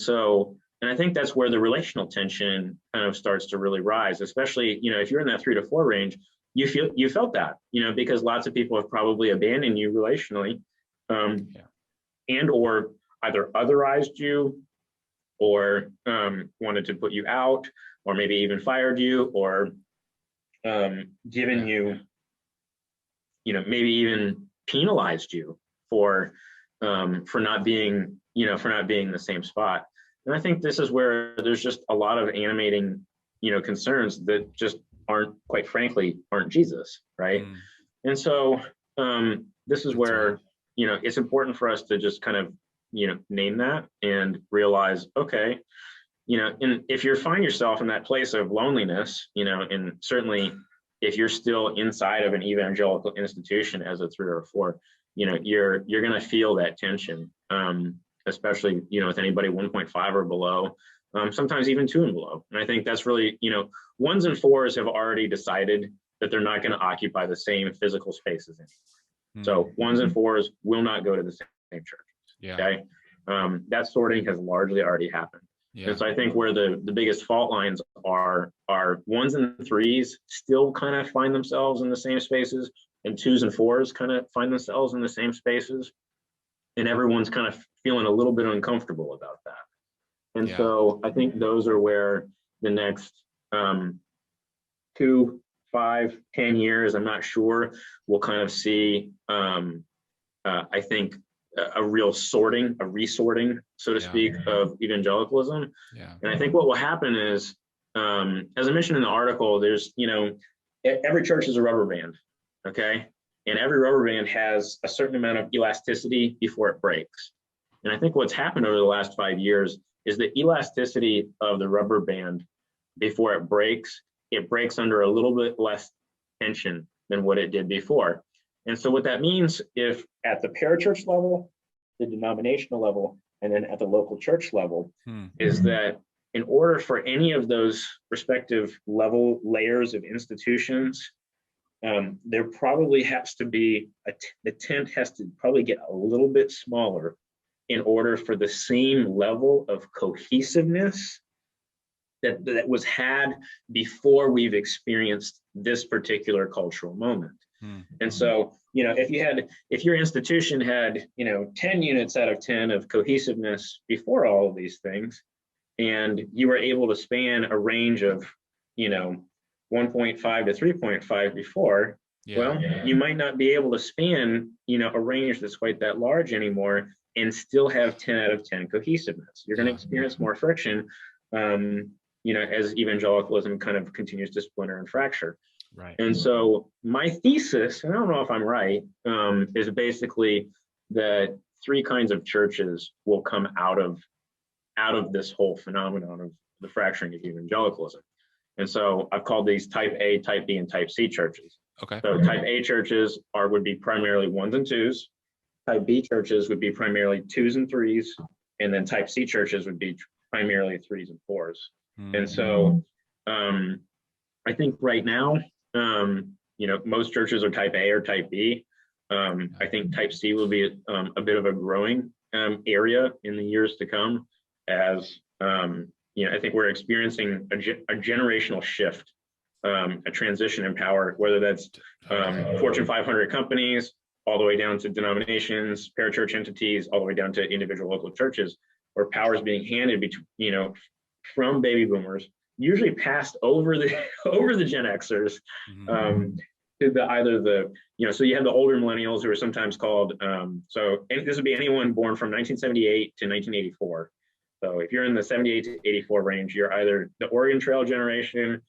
Speaker 3: I think that's where the relational tension kind of starts to really rise, especially, if you're in that 3 to 4 range, you felt that, because lots of people have probably abandoned you relationally, and or either otherized you or wanted to put you out, or maybe even fired you, or given you, maybe even penalized you for not being, for not being in the same spot. And I think this is where there's just a lot of animating, concerns that just aren't Jesus, right? Mm. And so this is where, it's important for us to just kind of, name that and realize, okay, and if you find yourself in that place of loneliness, and certainly if you're still inside of an evangelical institution as a 3 or a 4, you're going to feel that tension, especially, with anybody 1.5 or below, sometimes even 2 and below. And I think that's really, 1s and 4s have already decided that they're not going to occupy the same physical spaces anymore. Mm-hmm. So 1s and 4s will not go to the same church. Yeah. Okay. That sorting has largely already happened. Yeah. And so I think where the biggest fault lines are 1s and 3s still kind of find themselves in the same spaces, and 2s and 4s kind of find themselves in the same spaces. And everyone's kind of feeling a little bit uncomfortable about that. And so I think those are where the next 2, 5, 10 years, I'm not sure, we'll kind of see, I think, a real resorting, so to speak, of evangelicalism. Yeah. And I think what will happen is, as I mentioned in the article, there's, every church is a rubber band, okay? And every rubber band has a certain amount of elasticity before it breaks. And I think what's happened over the last 5 years is the elasticity of the rubber band before it breaks under a little bit less tension than what it did before. And so what that means, if at the parachurch level, the denominational level, and then at the local church level, is that in order for any of those respective layers of institutions, there probably has to be, the tent has to probably get a little bit smaller in order for the same level of cohesiveness that was had before we've experienced this particular cultural moment. And so, if your institution had, 10 units out of 10 of cohesiveness before all of these things, and you were able to span a range of, 1.5 to 3.5 before, well, you might not be able to span, a range that's quite that large anymore and still have 10 out of 10 cohesiveness. You're going to experience more friction, as evangelicalism kind of continues to splinter and fracture. Right. And so my thesis, and I don't know if I'm right, is basically that 3 kinds of churches will come out of this whole phenomenon of the fracturing of evangelicalism. And so I've called these type A, type B, and type C churches. Okay. So type A churches would be primarily 1s and 2s. Type B churches would be primarily 2s and 3s. And then type C churches would be primarily 3s and 4s. Mm-hmm. And so I think right now, most churches are type A or type B. I think type C will be a bit of a growing area in the years to come, as I think we're experiencing a generational shift, a transition in power, whether that's Fortune 500 companies, all the way down to denominations, parachurch entities, all the way down to individual local churches, where power is being handed between, from baby boomers usually passed over the over the Gen Xers. To so you have the older millennials who are sometimes called, this would be anyone born from 1978 to 1984. So if you're in the 78 to 84 range, you're either the Oregon Trail generation,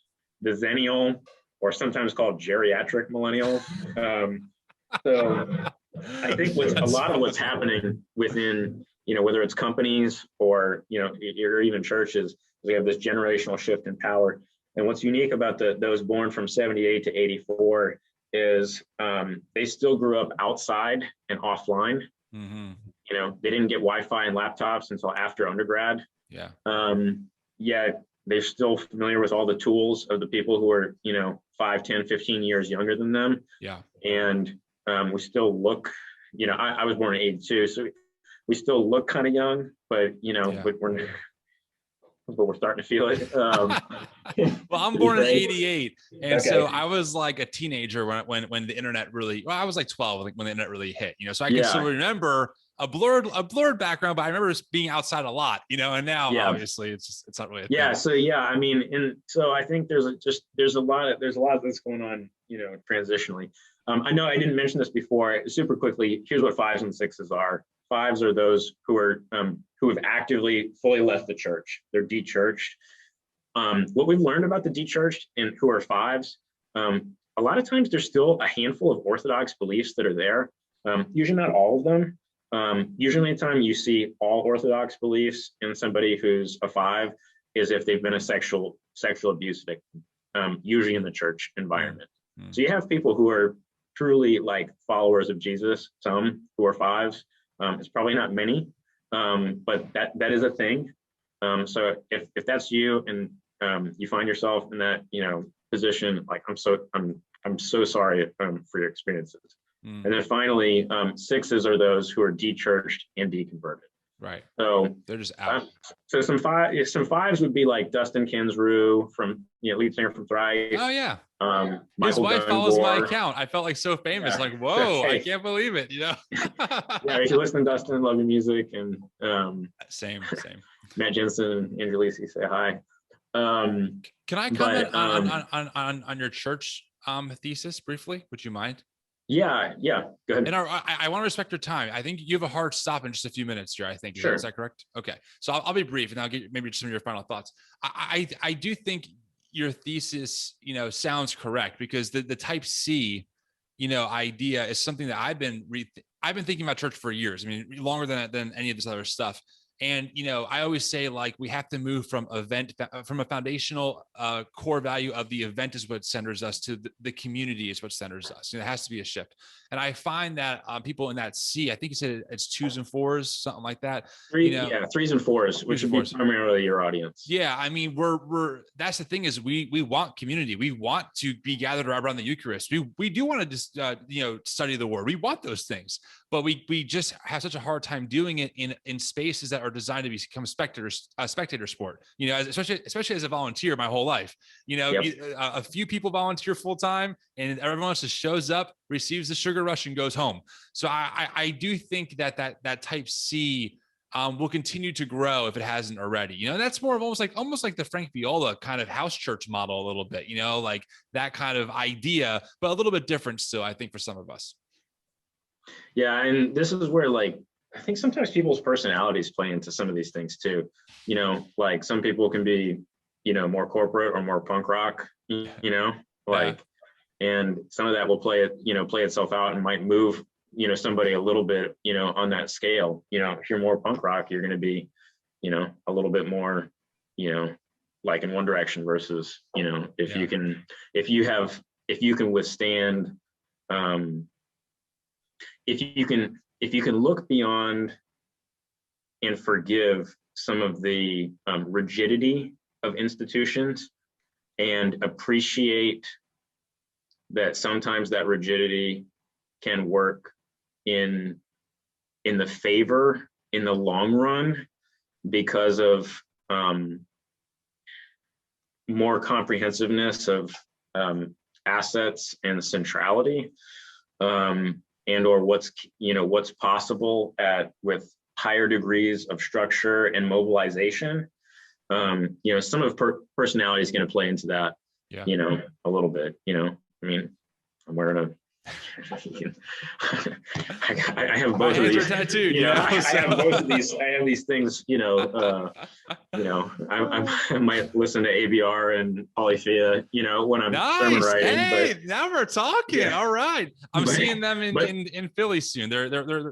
Speaker 3: the Zennial, or sometimes called geriatric millennials. So I think what's happening within, whether it's companies or, or even churches, we have this generational shift in power. And what's unique about those born from 78 to 84 is they still grew up outside and offline. They didn't get Wi-Fi and laptops until after undergrad.
Speaker 1: Yeah.
Speaker 3: Yet they're still familiar with all the tools of the people who are, 5, 10, 15 years younger than them.
Speaker 1: Yeah.
Speaker 3: And we still look, I was born in 82, so we still look kind of young, but, but we're starting to feel it.
Speaker 1: Well, I'm born in 88. And so I was like a teenager when the internet really, I was like 12 when the internet really hit, so I can still remember a blurred background, but I remember being outside a lot, and now obviously it's not really a thing.
Speaker 2: So
Speaker 3: I think there's a lot of that's going on, transitionally. I know I didn't mention this before. Super quickly, here's what 5s and 6s are. 5s are those who have actively fully left the church. They're de-churched. What we've learned about the de-churched and who are 5s, a lot of times there's still a handful of orthodox beliefs that are there. Usually not all of them. Usually the time you see all orthodox beliefs in somebody who's a 5 is if they've been a sexual abuse victim, usually in the church environment. So you have people who are truly like followers of Jesus, some who are 5s. It's probably not many, but that is a thing. So if that's you and you find yourself in that position, like I'm so sorry for your experiences. And then finally, 6s are those who are de-churched and deconverted.
Speaker 1: Right.
Speaker 3: So
Speaker 1: they're just out.
Speaker 3: So some 5s would be like Dustin Kinsrew from lead singer from Thrice.
Speaker 1: Oh yeah.
Speaker 3: His
Speaker 1: wife follows my account. I felt like so famous. Yeah. Like, whoa, I can't believe it.
Speaker 3: Yeah, if you listen to Dustin, love your music, and
Speaker 1: same.
Speaker 3: Matt Jensen and Andrew Lisi say hi.
Speaker 1: Can I comment on your church thesis briefly? Would you mind?
Speaker 3: Yeah, go ahead.
Speaker 1: And I want to respect your time. I think you have a hard stop in just a few minutes here, I think.
Speaker 3: Sure.
Speaker 1: Is that correct? Okay. So I'll be brief and I'll get maybe some of your final thoughts. I do think your thesis, sounds correct, because the type C, idea is something that I've been thinking about church for years. I mean, longer than any of this other stuff. And, I always say, like, we have to move from a foundational core value of the event is what centers us to the community is what centers us. It has to be a shift. And I find that people in that C, I think you said it's 2s and 4s, something like that.
Speaker 3: 3s and 4s, which would be primarily your audience.
Speaker 1: Yeah. I mean, that's the thing is we want community. We want to be gathered around the Eucharist. We do want to just, study the word. We want those things, but we just have such a hard time doing it in spaces that are designed to become spectator sport, especially as a volunteer my whole life. A few people volunteer full time and everyone else just shows up, receives the sugar rush and goes home. So I do think that type C will continue to grow if it hasn't already. That's more of almost like the Frank Viola kind of house church model a little bit, like that kind of idea, but a little bit different still, I think, for some of us.
Speaker 3: Yeah, and this is where, like, I think sometimes people's personalities play into some of these things too. Like some people can be, more corporate or more punk rock, and some of that will play itself out and might move, somebody a little bit, on that scale. If you're more punk rock, you're going to be, a little bit more, like in one direction versus, if you can withstand, if you can look beyond and forgive some of the rigidity of institutions and appreciate that sometimes that rigidity can work in the favor in the long run because of more comprehensiveness of assets and centrality. And or what's possible with higher degrees of structure and mobilization, some of personality is going to play into that,
Speaker 1: Yeah.
Speaker 3: A little bit, I mean, I'm wearing a, I have both of these
Speaker 1: tattooed,
Speaker 3: I have both of these, I have these things, I might listen to ABR and Polyphia, when I'm sermon
Speaker 1: nice.
Speaker 3: writing,
Speaker 1: Hey,
Speaker 3: but
Speaker 1: now we're talking.
Speaker 3: Yeah.
Speaker 1: All right. I'm
Speaker 3: But-
Speaker 1: seeing them
Speaker 3: but-
Speaker 1: in Philly soon. They're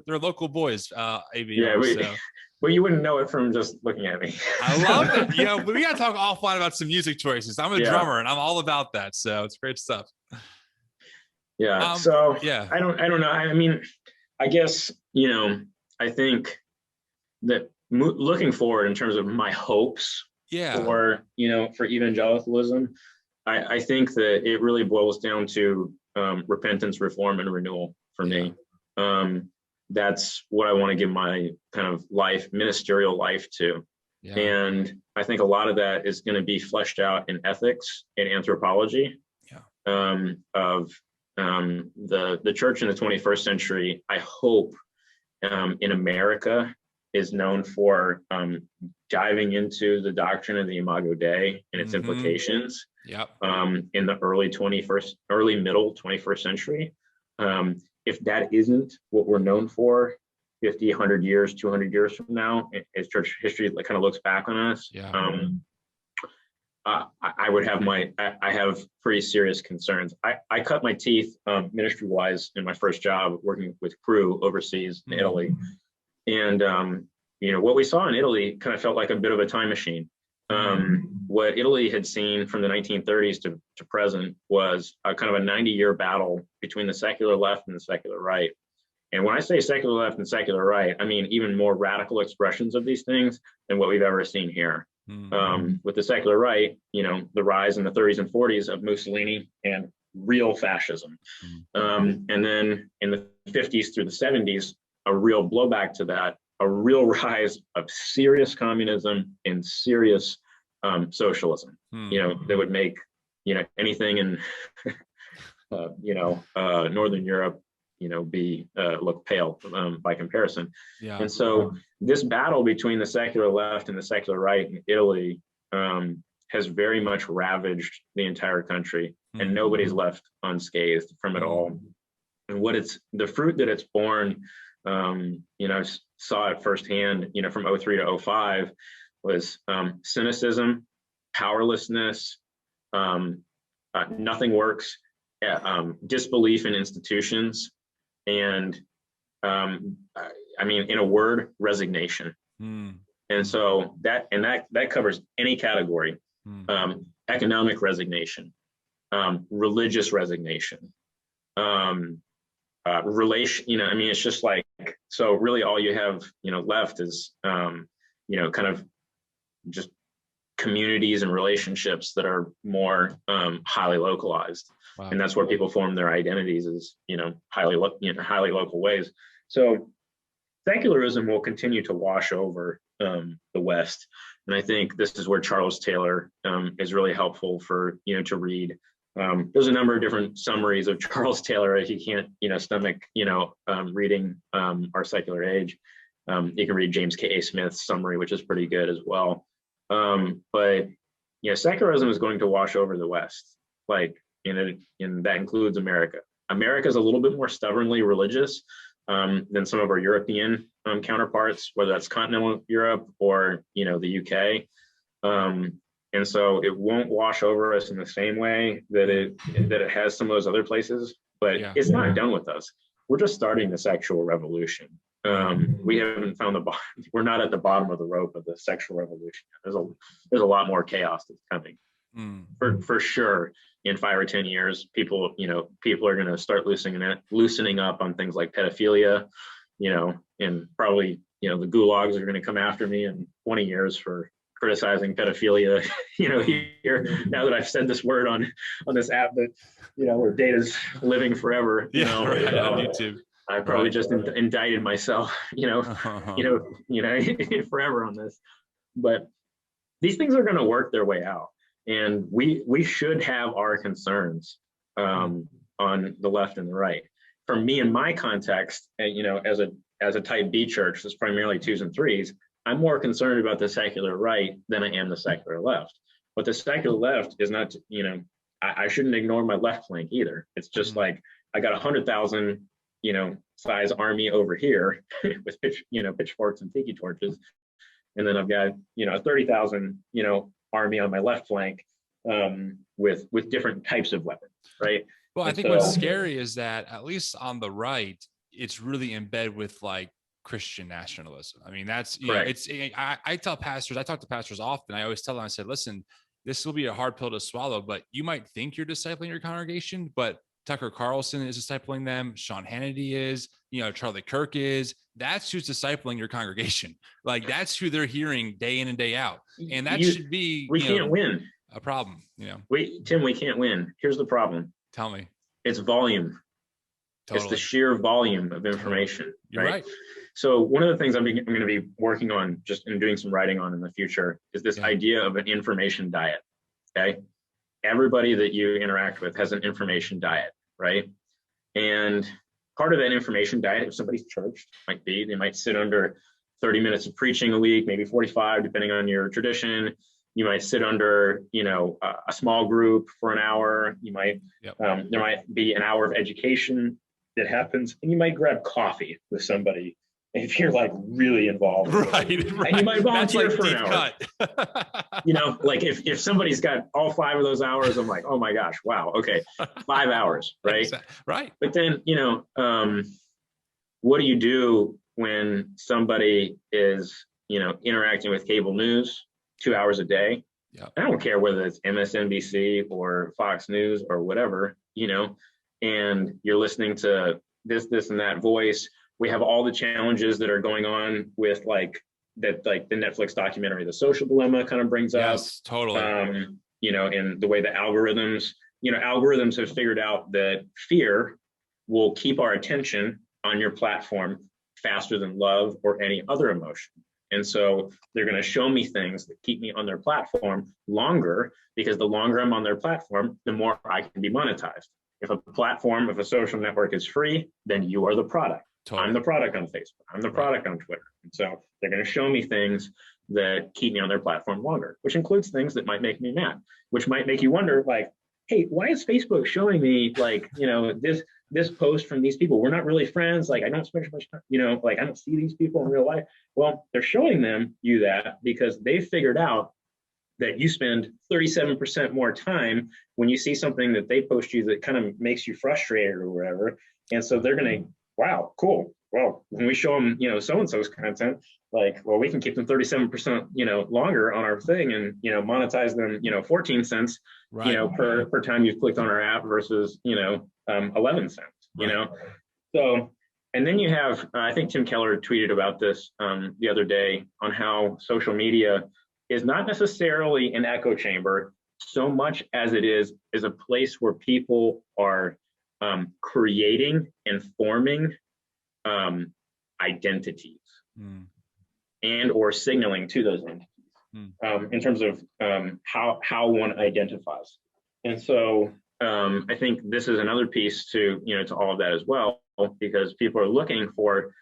Speaker 1: local boys, ABR.
Speaker 3: Yeah,
Speaker 1: So
Speaker 3: well, you wouldn't know it from just looking at me.
Speaker 1: I love that. We got to talk offline about some music choices. I'm a
Speaker 3: Yeah.
Speaker 1: drummer and I'm all about that. So it's great stuff.
Speaker 3: Yeah.
Speaker 1: Yeah.
Speaker 3: I don't know. I mean, I guess, I think that looking forward in terms of my hopes
Speaker 1: Yeah.
Speaker 3: for evangelicalism, I think that it really boils down to repentance, reform, and renewal for me. That's what I want to give my kind of ministerial life to.
Speaker 1: Yeah.
Speaker 3: And I think a lot of that is going to be fleshed out in ethics and anthropology of the church in the 21st century. I hope in America is known for diving into the doctrine of the Imago Dei and its implications in the early middle 21st century. If that isn't what we're known for 50, 100 years, 200 years from now, as church history kind of looks back on us, I would have I have pretty serious concerns. I cut my teeth ministry-wise in my first job working with crew overseas in Italy. And, what we saw in Italy kind of felt like a bit of a time machine. What Italy had seen from the 1930s to present was a kind of a 90-year battle between the secular left and the secular right. And when I say secular left and secular right, I mean even more radical expressions of these things than what we've ever seen here. With the secular right, the rise in the 30s and 40s of Mussolini and real fascism. And then in the 50s through the 70s, a real blowback to that, a real rise of serious communism and serious socialism, that would make, anything in, Northern Europe, be look pale by comparison. And so this battle between the secular left and the secular right in Italy has very much ravaged the entire country, and nobody's left unscathed from it all. And the fruit that it's borne, I saw it firsthand, from 03 to 05 was cynicism, powerlessness, nothing works, disbelief in institutions, and in a word, resignation. And so that covers any category: economic resignation, religious resignation, relation. It's just like, so really all you have left is kind of just communities and relationships that are more highly localized. Wow. And that's where people form their identities, is highly local ways. So secularism will continue to wash over the West, and I think this is where Charles Taylor is really helpful for to read. There's a number of different summaries of Charles Taylor if you can't stomach reading Our Secular Age. You can read James K. A. Smith's summary, which is pretty good as well. But secularism is going to wash over the West, and that includes America. America is a little bit more stubbornly religious than some of our European counterparts, whether that's continental Europe or the UK. And so it won't wash over us in the same way that it has some of those other places, but it's not done with us. We're just starting the sexual revolution. We haven't found the bottom. We're not at the bottom of the rope of the sexual revolution. There's a lot more chaos that's coming. For sure. In 5 or 10 years, people are going to start loosening up on things like pedophilia, and probably, the gulags are going to come after me in 20 years for criticizing pedophilia, here, now that I've said this word on this app that, where data's living forever, on
Speaker 1: YouTube.
Speaker 3: I probably just indicted myself, forever on this. But these things are going to work their way out. And we should have our concerns on the left and the right. For me, in my context, as a type B church that's primarily 2s and 3s, I'm more concerned about the secular right than I am the secular left. But the secular left is not, I shouldn't ignore my left flank either. It's just like, I got 100,000, size army over here with pitchforks and tiki torches. And then I've got, a 30,000, army on my left flank with different types of weapons, right?
Speaker 1: Well, I think what's scary is that at least on the right, it's really embedded with like Christian nationalism. I mean, that's, I tell pastors, I talk to pastors often. I always tell them, I said, listen, this will be a hard pill to swallow, but you might think you're discipling your congregation, but Tucker Carlson is discipling them. Sean Hannity is, Charlie Kirk is. That's who's discipling your congregation. Like that's who they're hearing day in and day out. And that should be,
Speaker 3: we can't win.
Speaker 1: A problem,
Speaker 3: Tim, we can't win. Here's the problem.
Speaker 1: Tell me.
Speaker 3: It's volume. Totally. It's the sheer volume of information.
Speaker 1: You're right.
Speaker 3: So one of the things I'm going to be working on just and doing some writing on in the future is this idea of an information diet. Okay. Everybody that you interact with has an information diet, right? And part of that information diet, if somebody's church, might be, they might sit under 30 minutes of preaching a week, maybe 45, depending on your tradition. You might sit under, a small group for an hour. You might, there might be an hour of education that happens, and you might grab coffee with somebody if you're like really involved.
Speaker 1: Right.
Speaker 3: And you might volunteer for an hour. Like if somebody's got all 5 of those hours, I'm like, oh my gosh, wow, okay, 5 hours, right?
Speaker 1: Exactly. Right.
Speaker 3: But then, what do you do when somebody is, interacting with cable news 2 hours a day?
Speaker 1: Yeah.
Speaker 3: I don't care whether it's MSNBC or Fox News or whatever, and you're listening to this, and that voice. We have all the challenges that are going on with like the Netflix documentary, The Social Dilemma kind of brings up.
Speaker 1: Yes, totally.
Speaker 3: And the way the algorithms have figured out that fear will keep our attention on your platform faster than love or any other emotion. And so they're going to show me things that keep me on their platform longer, because the longer I'm on their platform, the more I can be monetized. If a social network is free, then you are the product. Totally. I'm the product on Facebook. I'm the product on Twitter. And so they're going to show me things that keep me on their platform longer, which includes things that might make me mad, which might make you wonder, like, hey, why is Facebook showing me like, this post from these people? We're not really friends. Like, I don't spend much time, I don't see these people in real life. Well, they're showing you that because they figured out that you spend 37% more time when you see something that they post you that kind of makes you frustrated or whatever. And so they're going to, wow, cool. Well, when we show them, so-and-so's content, like, well, we can keep them 37%, longer on our thing and, monetize them, 14 cents, per time you've clicked on our app versus, 11 cents, So, and then you have, I think Tim Keller tweeted about this the other day on how social media is not necessarily an echo chamber so much as it is a place where people are creating and forming identities and or signaling to those entities in terms of how one identifies. And so I think this is another piece to all of that as well, because people are looking for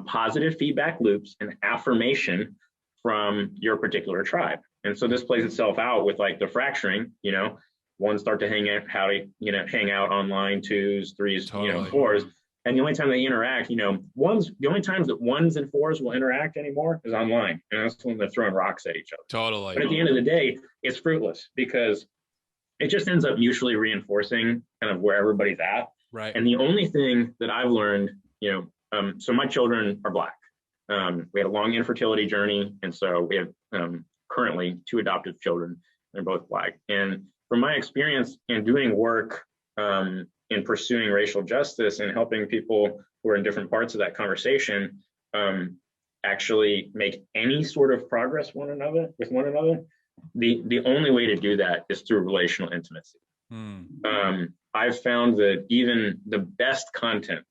Speaker 3: positive feedback loops and affirmation from your particular tribe. And so this plays itself out with like the fracturing, ones start to hang out online, 2s, 3s,
Speaker 1: totally.
Speaker 3: 4s. And the only time they interact, the only times that 1s and 4s will interact anymore is online. And that's when they're throwing rocks at each other.
Speaker 1: Totally.
Speaker 3: But at the end of the day, it's fruitless because it just ends up mutually reinforcing kind of where everybody's at.
Speaker 1: Right.
Speaker 3: And the only thing that I've learned, so my children are Black. We had a long infertility journey. And so we have currently 2 adoptive children. They're both Black. And from my experience in doing work in pursuing racial justice and helping people who are in different parts of that conversation actually make any sort of progress with one another, the only way to do that is through relational intimacy. I've found that even the best content,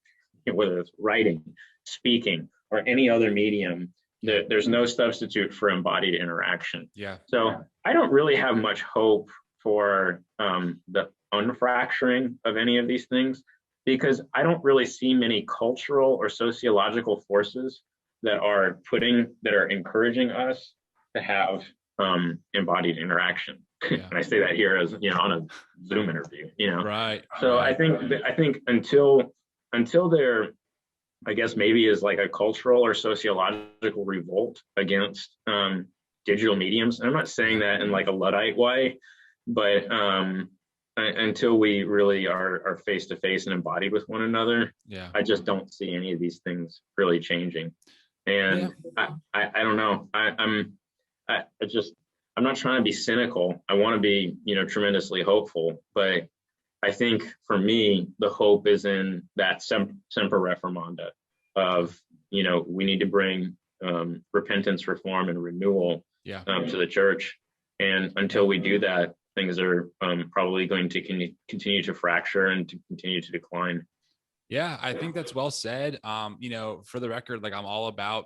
Speaker 3: whether it's writing, speaking, or any other medium, there's no substitute for embodied interaction.
Speaker 1: Yeah.
Speaker 3: So I don't really have much hope for the unfracturing of any of these things, because I don't really see many cultural or sociological forces that are encouraging us to have embodied interaction.
Speaker 1: Yeah.
Speaker 3: And I say that here as, on a Zoom interview,
Speaker 1: Right.
Speaker 3: So
Speaker 1: right.
Speaker 3: I think until there, I guess maybe is like a cultural or sociological revolt against digital mediums. And I'm not saying that in like a Luddite way, but until we really are face to face and embodied with one another, I just don't see any of these things really changing. And I don't know. I'm not trying to be cynical. I want to be, tremendously hopeful, but I think for me, the hope is in that semper reformanda of, we need to bring repentance, reform, and renewal to the church. And until we do that, things are probably going to continue to fracture and to continue to decline.
Speaker 1: Yeah, I think that's well said. For the record, like I'm all about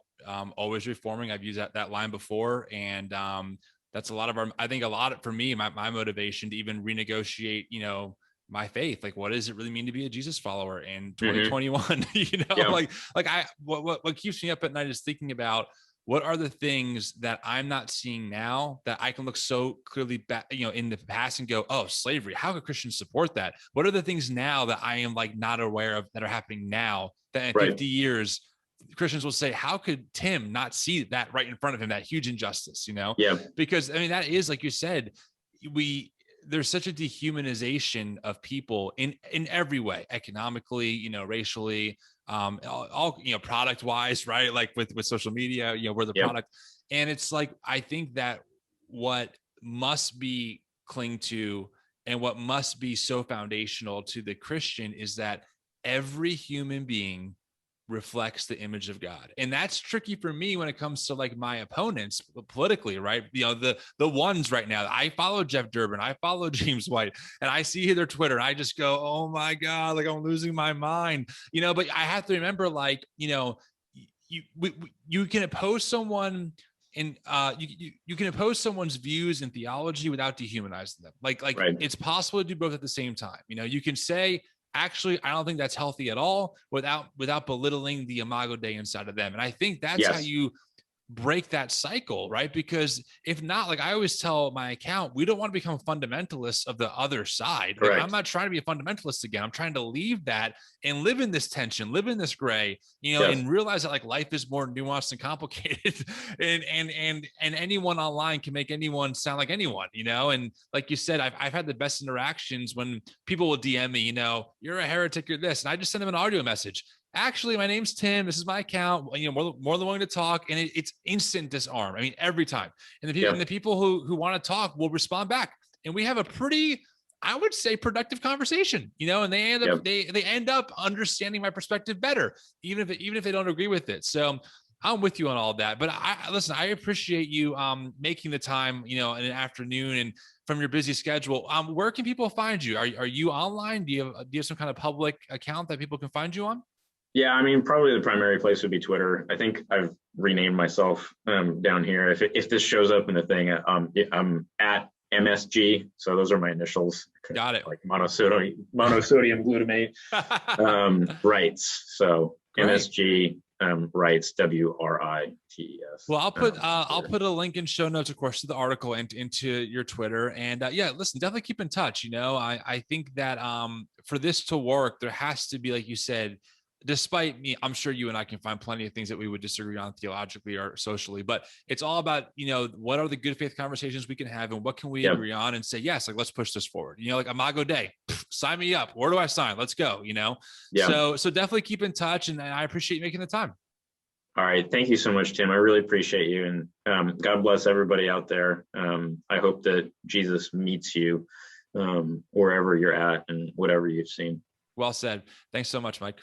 Speaker 1: always reforming. I've used that line before. And that's a lot of for me, my motivation to even renegotiate, my faith. Like, what does it really mean to be a Jesus follower in 2021? What keeps me up at night is thinking about what are the things that I'm not seeing now that I can look so clearly back, in the past and go, oh, slavery, how could Christians support that? What are the things now that I am like not aware of that are happening now that in 50 years, Christians will say, how could Tim not see that right in front of him, that huge injustice, Because that is, like you said, there's such a dehumanization of people in every way, economically, racially, all product wise, right? Like with social media, we're the product. And it's like, I think that what must be cling to and what must be so foundational to the Christian is that every human being reflects the image of God. And that's tricky for me when it comes to like my opponents politically, right? The ones right now, I follow Jeff Durbin, I follow James White, and I see their Twitter and I just go, oh my God, like I'm losing my mind, but I have to remember, like, you can oppose someone and you can oppose someone's views and theology without dehumanizing them. Like It's possible to do both at the same time. You can say, actually, I don't think that's healthy at all without belittling the imago Dei inside of them. And I think that's how you break that cycle, right? Because if not, like I always tell my account, we don't want to become fundamentalists of the other side. Like, I'm not trying to be a fundamentalist again. I'm trying to leave that and live in this tension, live in this gray, and realize that like life is more nuanced and complicated and anyone online can make anyone sound like anyone, and like you said, I've had the best interactions when people will DM me, you're a heretic, you're this, and I just send them an audio message. Actually, my name's Tim. This is my account. More than willing to talk, and it's instant disarm. I mean, every time. And the people who want to talk will respond back, and we have a pretty, I would say, productive conversation. And they end up they end up understanding my perspective better, even if they don't agree with it. So I'm with you on all that. But I appreciate you making the time, in an afternoon and from your busy schedule. Where can people find you? Are you online? Do you have some kind of public account that people can find you on?
Speaker 3: Yeah, probably the primary place would be Twitter. I think I've renamed myself down here. If this shows up in the thing, I'm at MSG. So those are my initials.
Speaker 1: Got it.
Speaker 3: Like monosodium glutamate writes. So great. MSG writes WRITES.
Speaker 1: Well, I'll put a link in show notes, of course, to the article and into your Twitter. And listen, definitely keep in touch. I think that for this to work, there has to be, like you said, despite me, I'm sure you and I can find plenty of things that we would disagree on theologically or socially, but it's all about, what are the good faith conversations we can have and what can we agree on and say, yes, like, let's push this forward. Like Imago Dei, sign me up. Where do I sign? Let's go, So definitely keep in touch. And I appreciate you making the time.
Speaker 3: All right. Thank you so much, Tim. I really appreciate you. And God bless everybody out there. I hope that Jesus meets you wherever you're at and whatever you've seen.
Speaker 1: Well said. Thanks so much, Mike.